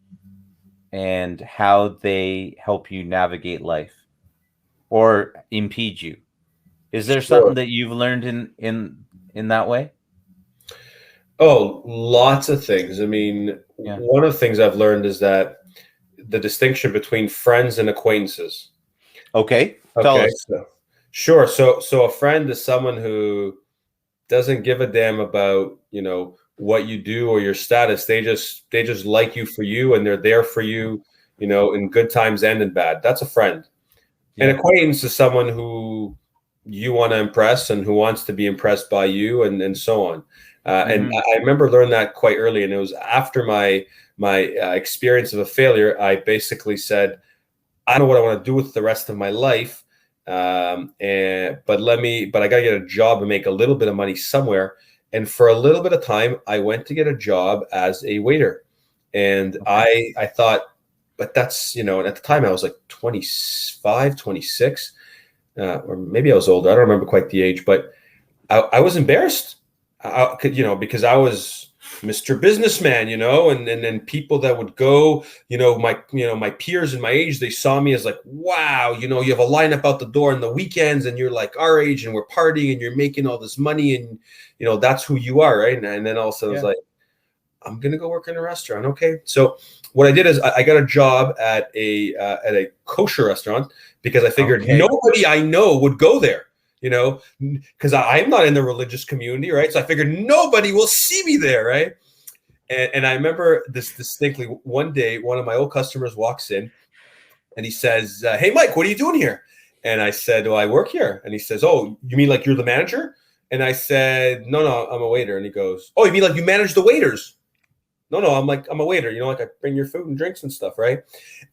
and how they help you navigate life or impede you? Is there something Sure. that you've learned in that way? Oh, lots of things. I mean, Yeah. one of the things I've learned is that the distinction between friends and acquaintances. Okay. Tell Okay, us. so sure. So a friend is someone who doesn't give a damn about, what you do or your status. They just like you for you, and they're there for you, in good times and in bad. That's a friend. An Yeah. acquaintance is someone who you want to impress and who wants to be impressed by you, and so on. And Mm-hmm. I remember learning that quite early, and it was after my experience of a failure. I basically said, I don't know what I want to do with the rest of my life, but I got to get a job and make a little bit of money somewhere. And for a little bit of time, I went to get a job as a waiter, and Okay. I thought, but that's and at the time I was like 25, 26, or maybe I was older. I don't remember quite the age, but I was embarrassed, because I was Mr. Businessman, and then people that would go, my peers in my age, they saw me as like, wow, you have a lineup out the door on the weekends, and you're like our age, and we're partying, and you're making all this money, and that's who you are, right? And then all of a sudden, I was Yeah. like, I'm gonna go work in a restaurant. Okay, so what I did is I got a job at a kosher restaurant because I figured Okay. nobody I know would go there. Because I'm not in the religious community, right? So I figured nobody will see me there, right? And I remember this distinctly. One day, one of my old customers walks in and he says, "Hey, Mike, what are you doing here?" And I said, "Well, I work here." And he says, "Oh, you mean like you're the manager?" And I said, "No, no, I'm a waiter." And he goes, "Oh, you mean like you manage the waiters?" No, I'm a waiter. Like I bring your food and drinks and stuff, right?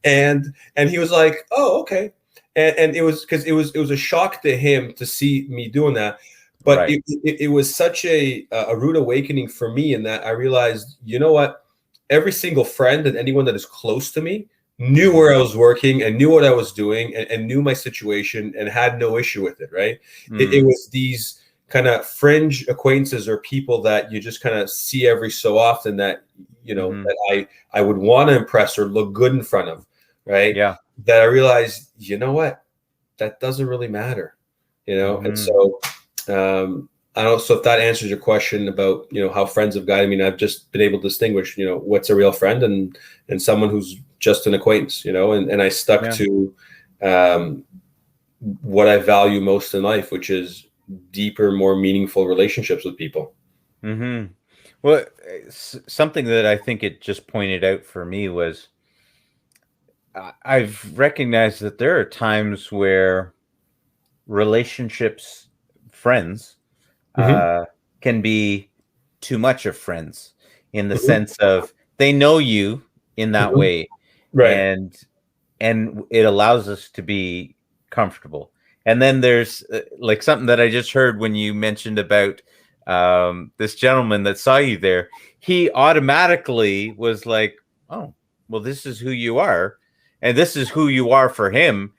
And he was like, "Oh, okay." And it was because it was a shock to him to see me doing that, but Right. it was such a rude awakening for me in that I realized, you know what, every single friend and anyone that is close to me knew Mm-hmm. where I was working and knew what I was doing, and knew my situation and had no issue with it, right? It Mm. was these kind of fringe acquaintances or people that you just kind of see every so often that Mm-hmm. that I would want to impress or look good in front of, right? Yeah. That I realized, you know what, that doesn't really matter, and Mm-hmm. so I don't know. So if that answers your question about how friends have guided me, and I've just been able to distinguish what's a real friend and someone who's just an acquaintance, and I stuck Yeah. to um, what I value most in life, which is deeper, more meaningful relationships with people. Mm-hmm. Well, something that I think it just pointed out for me was I've recognized that there are times where relationships friends Mm-hmm. can be too much of friends in the Mm-hmm. sense of they know you in that Mm-hmm. way, Right. and it allows us to be comfortable. And then there's like something that I just heard when you mentioned about this gentleman that saw you there. He automatically was like, "Oh, well, this is who you are, and this is who you are for him."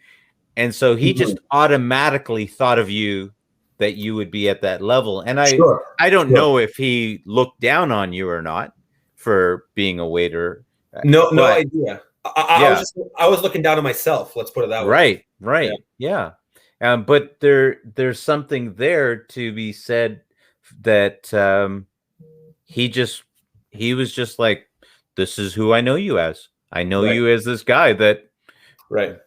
And so he Mm-hmm. just automatically thought of you that you would be at that level. And Sure. I don't Sure. know if he looked down on you or not for being a waiter, No but idea. yeah, I was looking down on myself. Let's put it that way. right, Yeah. right, yeah. But there's something there to be said that he just he was just like, this is who I know you as. I know Right. you as this guy that Right.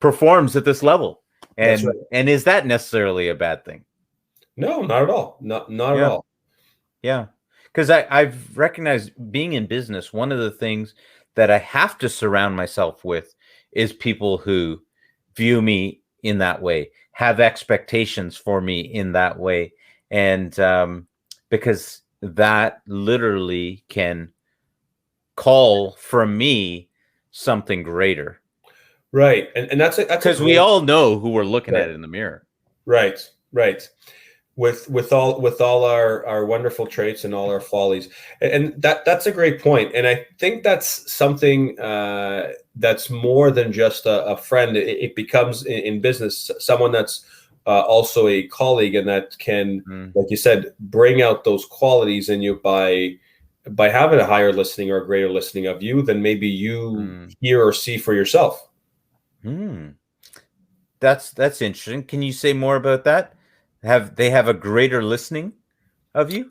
performs at this level. That's right. And is that necessarily a bad thing? No, not at all. Not at Yeah. all. Yeah. Because I've recognized being in business, one of the things that I have to surround myself with is people who view me in that way, have expectations for me in that way. And because that literally can call from me something greater. Right. And that's a Because we great. all know who we're looking Right. at in the mirror. Right. Right. With all our wonderful traits and all our follies, and that's a great point. And I think that's something that's more than just a friend. It becomes in business someone that's also a colleague, and that can, Mm, like you said, bring out those qualities in you by having a higher listening or a greater listening of you than maybe you mm, hear or see for yourself. mm. That's interesting. Can you say more about that? Have they have a greater listening of you?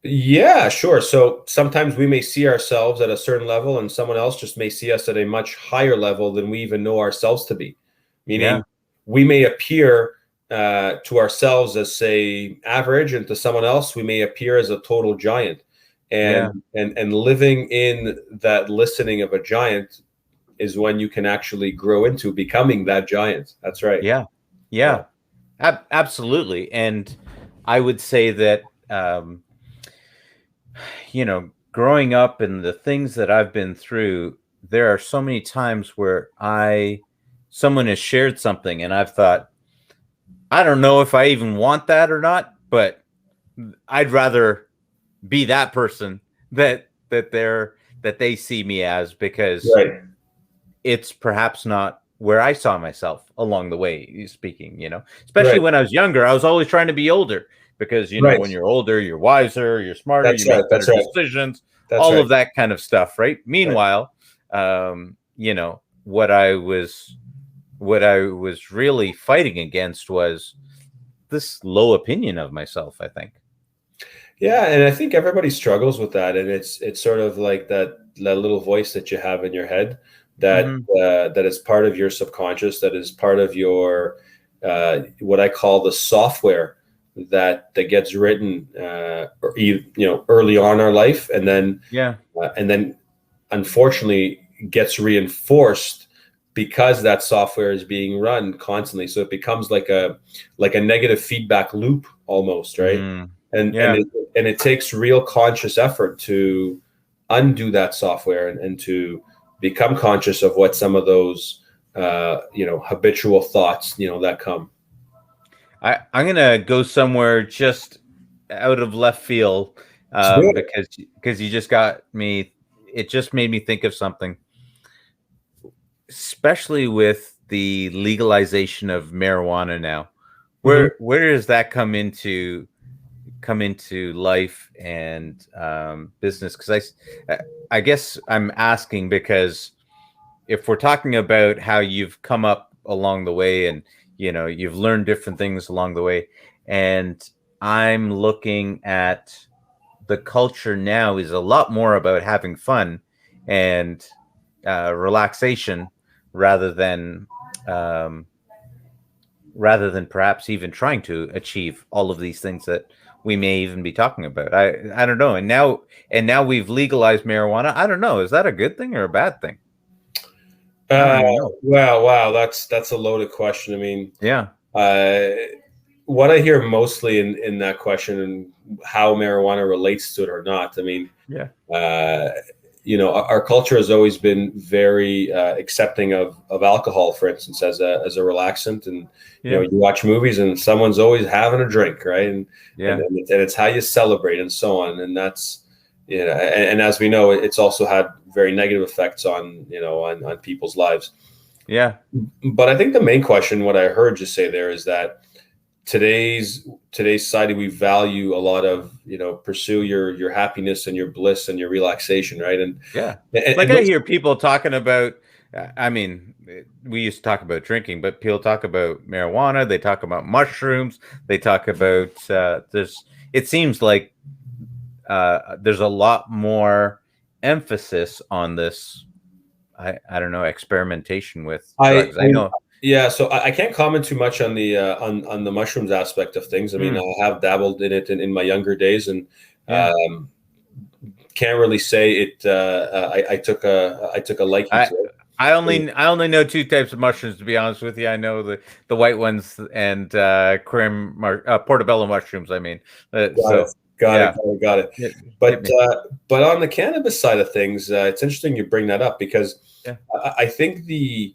Yeah, sure. So sometimes we may see ourselves at a certain level, and someone else just may see us at a much higher level than we even know ourselves to be. Yeah, Meaning, we may appear to ourselves as, say, average, and to someone else, we may appear as a total giant. And yeah, and living in that listening of a giant is when you can actually grow into becoming that giant. That's right. yeah, Yeah. yeah. Absolutely. And I would say that growing up and the things that I've been through, there are so many times where someone has shared something and I've thought, I don't know if I even want that or not, but I'd rather be that person that they see me as, because Right. it's perhaps not where I saw myself along the way speaking, especially Right. when I was younger. I was always trying to be older because, Right. when you're older, you're wiser, you're smarter, you That's right. make better That's right. decisions, That's all right. of that kind of stuff. Right. Right. Meanwhile, what I was really fighting against was this low opinion of myself, I think. Yeah, and I think everybody struggles with that, and it's sort of like that little voice that you have in your head that Hmm. that is part of your subconscious, that is part of your what I call the software that gets written early on in our life, Yeah. and then unfortunately gets reinforced because that software is being run constantly. So it becomes like a negative feedback loop almost, right? Mm. And and Yeah. it, and it takes real conscious effort to undo that software and to become conscious of what some of those habitual thoughts that come. I'm gonna go somewhere just out of left field, Let's do it. because you just got me. It just made me think of something, especially with the legalization of marijuana now. Hmm. Where does that come into life and business? Because I guess I'm asking because if we're talking about how you've come up along the way and you've learned different things along the way, and I'm looking at the culture now is a lot more about having fun and relaxation rather than um, perhaps even trying to achieve all of these things that we may even be talking about. I don't know. And now we've legalized marijuana. I don't know. Is that a good thing or a bad thing? I don't Uh, even know. wow, that's a loaded question. I mean, Yeah. uh, what I hear mostly in that question and how marijuana relates to it or not, I mean, Yeah. Our culture has always been very accepting of alcohol, for instance, as a relaxant. And Yeah. you watch movies and someone's always having a drink, right? And Yeah. it's how you celebrate and so on. And that's and as we know, it's also had very negative effects on on people's lives. Yeah. But I think the main question, what I heard you say there, is that today's society, we value a lot of pursue your happiness and your bliss and your relaxation, right? Yeah. And Like I hear people talking about, I mean, we used to talk about drinking, but people talk about marijuana. They talk about mushrooms. They talk about, it seems like there's a lot more emphasis on this. I don't know, experimentation with drugs. I know. Yeah, so I can't comment too much on the on the mushrooms aspect of things. I mean, I have dabbled in it in my younger days, and Yeah. can't really say it. I took a liking to it. I only know two types of mushrooms, to be honest with you. I know the white ones and portobello mushrooms. I mean, Got it. so Got it. yeah. Got it. Got it. Hit But me. but on the cannabis side of things, it's interesting you bring that up, because Yeah. I think the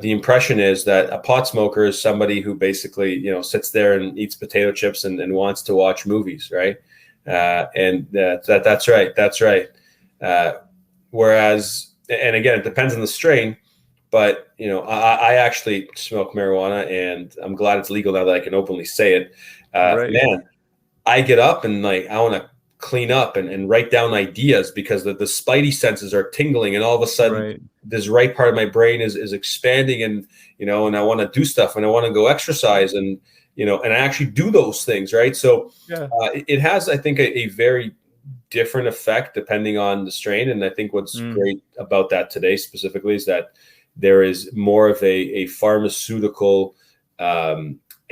impression is that a pot smoker is somebody who basically sits there and eats potato chips and wants to watch movies, right? That's right. That's right. Whereas, and again, it depends on the strain. But I actually smoke marijuana, and I'm glad it's legal now that I can openly say it. Right. Man, I get up and I want to clean up and write down ideas, because the spidey senses are tingling, and all of a sudden Right. this right part of my brain is expanding, and and I want to do stuff, and I want to go exercise, and and I actually do those things, right? So Yeah. it has, I think, a very different effect depending on the strain. And I think what's great about that today specifically is that there is more of a pharmaceutical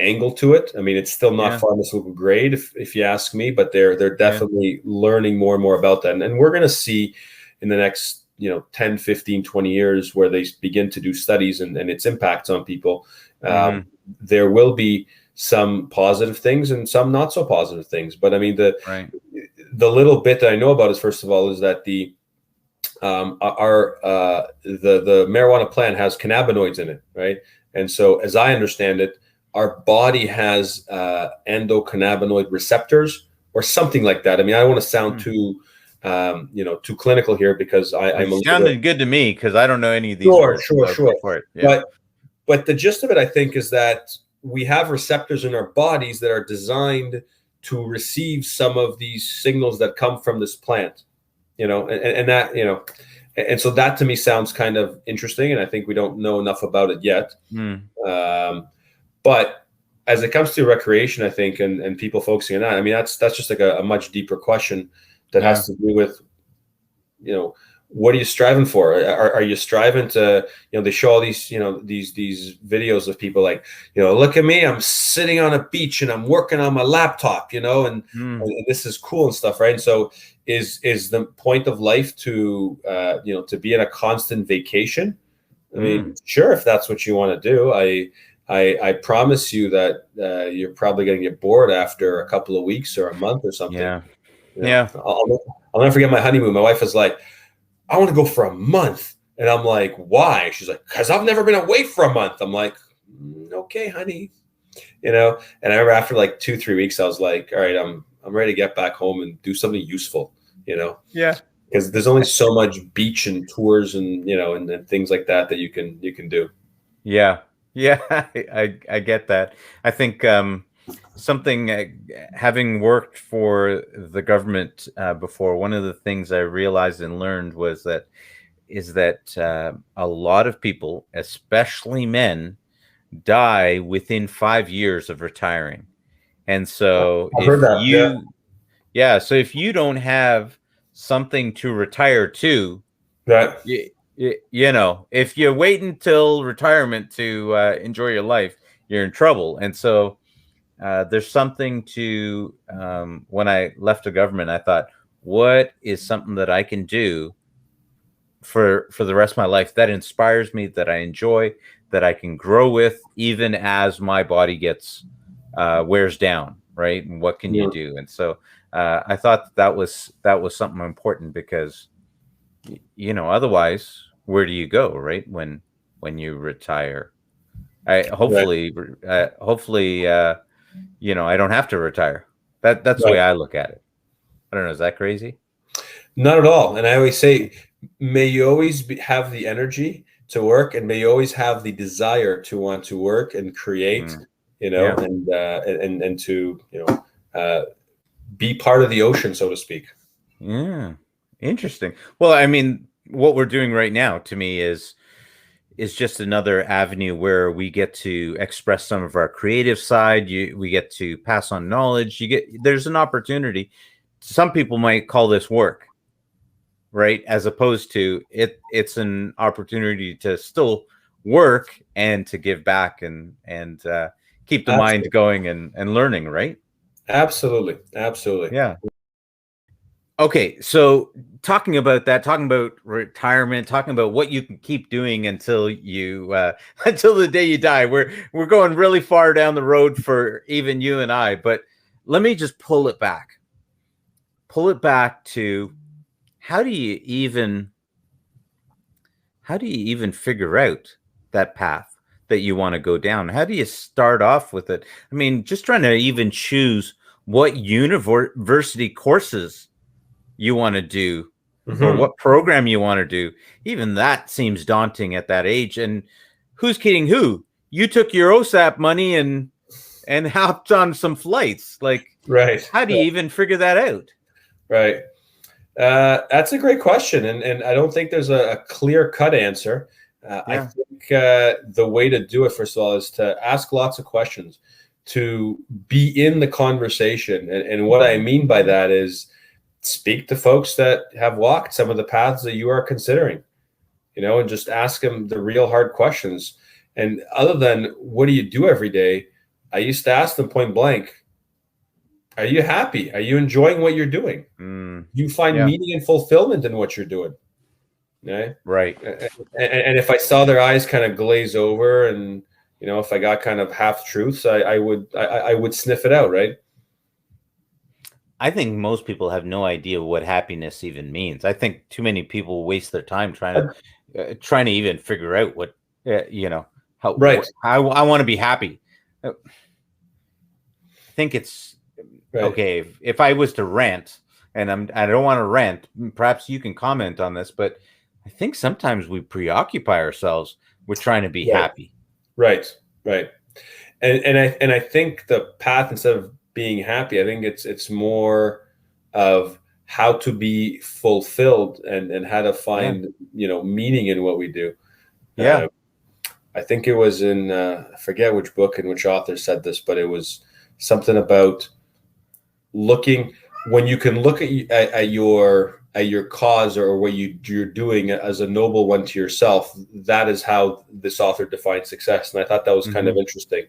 angle to it. I mean, it's still not pharmaceutical grade, if you ask me, but they're definitely learning more and more about that. And we're going to see in the next 10, 15, 20 years, where they begin to do studies and its impacts on people. There will be some positive things and some not so positive things. But I mean, the little bit that I know about is, first of all, is that the marijuana plant has cannabinoids in it, right? And so, as I understand it, our body has endocannabinoid receptors or something like that. I mean, I don't want to sound too too clinical here, because I'm a It little bit. sounded good to me, because I don't know any of these Sure, words. sure, So go sure. for it. Yeah. But the gist of it, I think, is that we have receptors in our bodies that are designed to receive some of these signals that come from this plant, and that, and so that to me sounds kind of interesting. And I think we don't know enough about it yet. But as it comes to recreation, I think, and people focusing on that, I mean, that's just like a much deeper question that has to do with, what are you striving for? Are you striving to, they show all these, these videos of people like, look at me, I'm sitting on a beach and I'm working on my laptop, and this is cool and stuff, right? And so is the point of life to, to be in a constant vacation? I mean, sure, if that's what you want to do. I promise you that you're probably going to get bored after a couple of weeks or a month or something. Yeah. I'll never forget my honeymoon. My wife was like, I want to go for a month. And I'm like, why? She's like, because I've never been away for a month. I'm like, okay, honey. And I remember after like 2-3 weeks, I was like, all right, I'm ready to get back home and do something useful, Yeah. because there's only so much beach and tours and, and things like that you can do. Yeah. Yeah. I get that. I think something, having worked for the government before, one of the things I realized and learned was that a lot of people, especially men, die within 5 years of retiring. And so I've heard that. so if you don't have something to retire to, Right. if you wait until retirement to enjoy your life, you're in trouble. And so there's something to, when I left the government, I thought, what is something that I can do for the rest of my life that inspires me, that I enjoy, that I can grow with, even as my body gets wears down, right? And what can you Yeah. do? And so I thought that was something important because otherwise, where do you go, right? When you retire, I Right. hopefully I don't have to retire. That's the way Right. I look at it. I don't know. Is that crazy? Not at all. And I always say, may you always have the energy to work, and may you always have the desire to want to work and create, Mm, yeah. and to be part of the ocean, so to speak. Yeah. Interesting. Well, I mean, what we're doing right now to me is just another avenue where we get to express some of our creative side. We get to pass on knowledge. There's an opportunity. Some people might call this work, right? As opposed to it's an opportunity to still work and to give back and keep the mind Absolutely. going and learning, right? Absolutely. Absolutely. Yeah. Okay, so talking about that, talking about retirement, talking about what you can keep doing until you until the day you die. We're going really far down the road for even you and I, but let me just pull it back. Pull it back to how do you even figure out that path that you want to go down? How do you start off with it? I mean, just trying to even choose what university courses you want to do or Hmm. what program you want to do, even that seems daunting at that age. And who's kidding who? You took your OSAP money and hopped on some flights. Like, Right. how do you even figure that out? Right. That's a great question, and I don't think there's a clear cut answer. I Yeah. think the way to do it, first of all, is to ask lots of questions, to be in the conversation, and what I mean by that is speak to folks that have walked some of the paths that you are considering, and just ask them the real hard questions. And other than what do you do every day, I used to ask them point blank, are you happy? Are you enjoying what you're doing? Mm, Do you find yeah. meaning and fulfillment in what you're doing? Yeah. Right. And if I saw their eyes kind of glaze over, and if I got kind of half truths, I would sniff it out, right? I think most people have no idea what happiness even means. I think too many people waste their time trying to even figure out what Right, how I want to be happy. I think it's right. okay if I was to rant, and I don't want to rant. Perhaps you can comment on this, but I think sometimes we preoccupy ourselves with trying to be Right, happy. right, right. And I think the path, instead of being happy, I think it's more of how to be fulfilled, and how to Yeah, find meaning in what we do. yeah. I think it was in I forget which book and which author said this, but it was something about looking, when you can look at your cause, or what you're doing as a noble one to yourself. That is how this author defined success, and I thought that was kind of Hmm. interesting,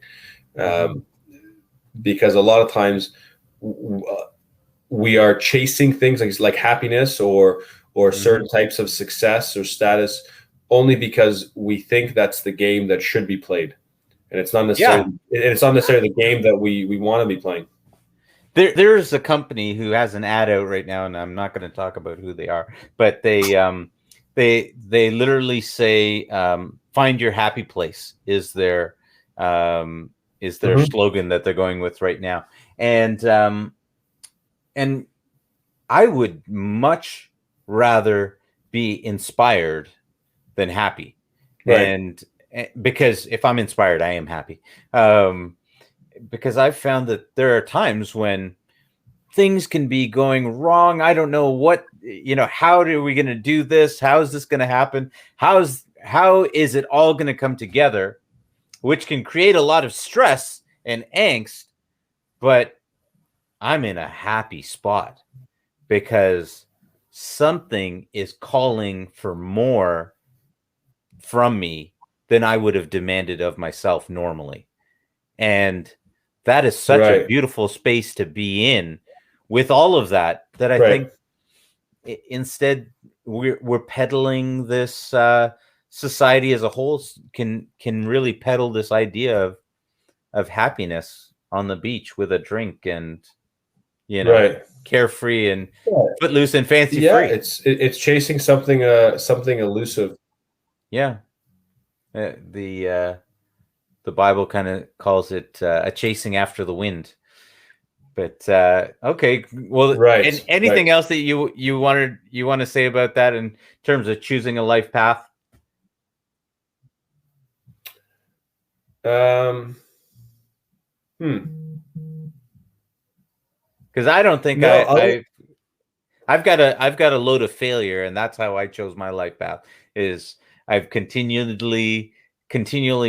Hmm. um, because a lot of times we are chasing things like happiness, or Hmm. certain types of success or status, only because we think that's the game that should be played, and Yeah. it's not necessarily the game that we want to be playing. There's a company who has an ad out right now, and I'm not going to talk about who they are, but they literally say "Find your happy place" is their Hmm. slogan that they're going with right now, and I would much rather be inspired than happy, Right. and because if I'm inspired, I am happy. Um, because I've found that there are times when things can be going wrong. I don't know how are we going to do this? How is this going to happen? How is it all going to come together? Which can create a lot of stress and angst, but I'm in a happy spot because something is calling for more from me than I would have demanded of myself normally. And that is such a Right. beautiful space to be in with all of that I Right. think instead we're peddling this society as a whole can really peddle this idea of happiness on the beach with a drink and, Right. carefree and Yeah. footloose and fancy Yeah, free. it's chasing something elusive. Yeah. The Bible kind of calls it a chasing after the wind. But okay, well, Right. and anything else that you want to say about that in terms of choosing a life path? Um, Because I don't think no, other, I've got a load of failure, and that's how I chose my life path. Is I've continually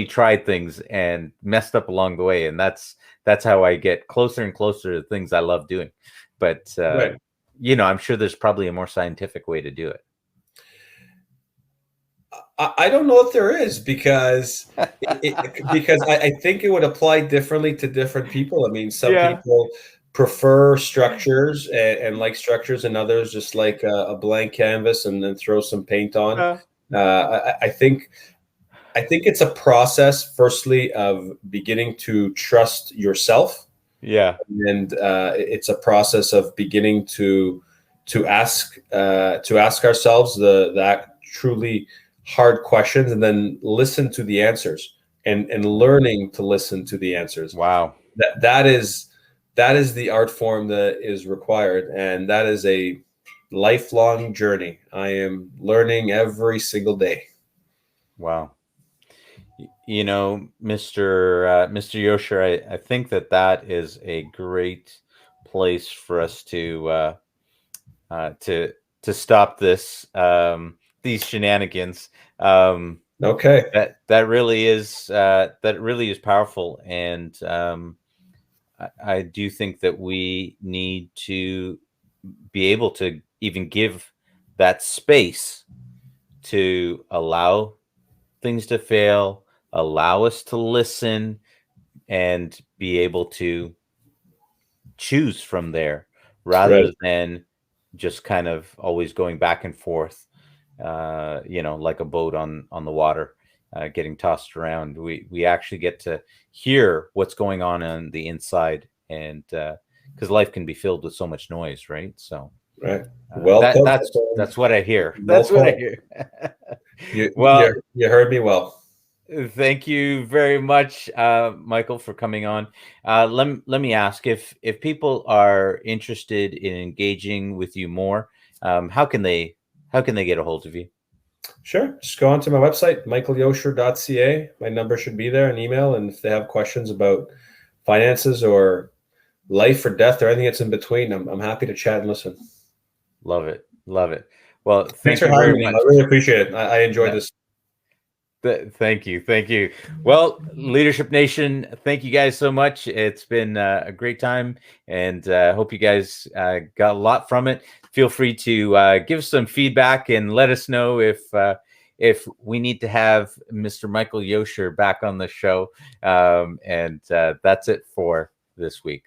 tried things and messed up along the way, and that's how I get closer and closer to things I love doing. But right. I'm sure there's probably a more scientific way to do it. I don't know if there is because I think it would apply differently to different people. I mean, some Yeah. people prefer structures and like structures, and others just like a blank canvas and then throw some paint on. I think it's a process, firstly, of beginning to trust yourself, Yeah. and it's a process of beginning to ask ourselves that truly hard questions, and then listen to the answers, and learning to listen to the answers. Wow. That is the art form that is required, and that is a lifelong journey. I am learning every single day. Wow. Mr. Yosher, I think that is a great place for us to stop these shenanigans. Okay. That really is powerful, and I do think that we need to be able to even give that space to allow things to fail, allow us to listen, and be able to choose from there Right. rather than just kind of always going back and forth, like a boat on the water, getting tossed around. We actually get to hear what's going on the inside, and because life can be filled with so much noise, right? So Right. Well that put. that's what I hear. Well That's what I put. hear. You, Well, you heard me well. thank you very much, Michael, for coming on. Let me ask, if people are interested in engaging with you more, how can they get a hold of you? Sure. Just go onto my website, michaelyosher.ca. My number should be there, an email. And if they have questions about finances or life or death or anything that's in between, I'm happy to chat and listen. Love it. Love it. Well, Thanks thank for you having very me. I much. really appreciate it. I enjoyed Yeah. this. Thank you. Thank you. Well, Leadership Nation, thank you guys so much. It's been a great time, and hope you guys got a lot from it. Feel free to give some feedback and let us know if we need to have Mr. Michael Yosher back on the show. And that's it for this week.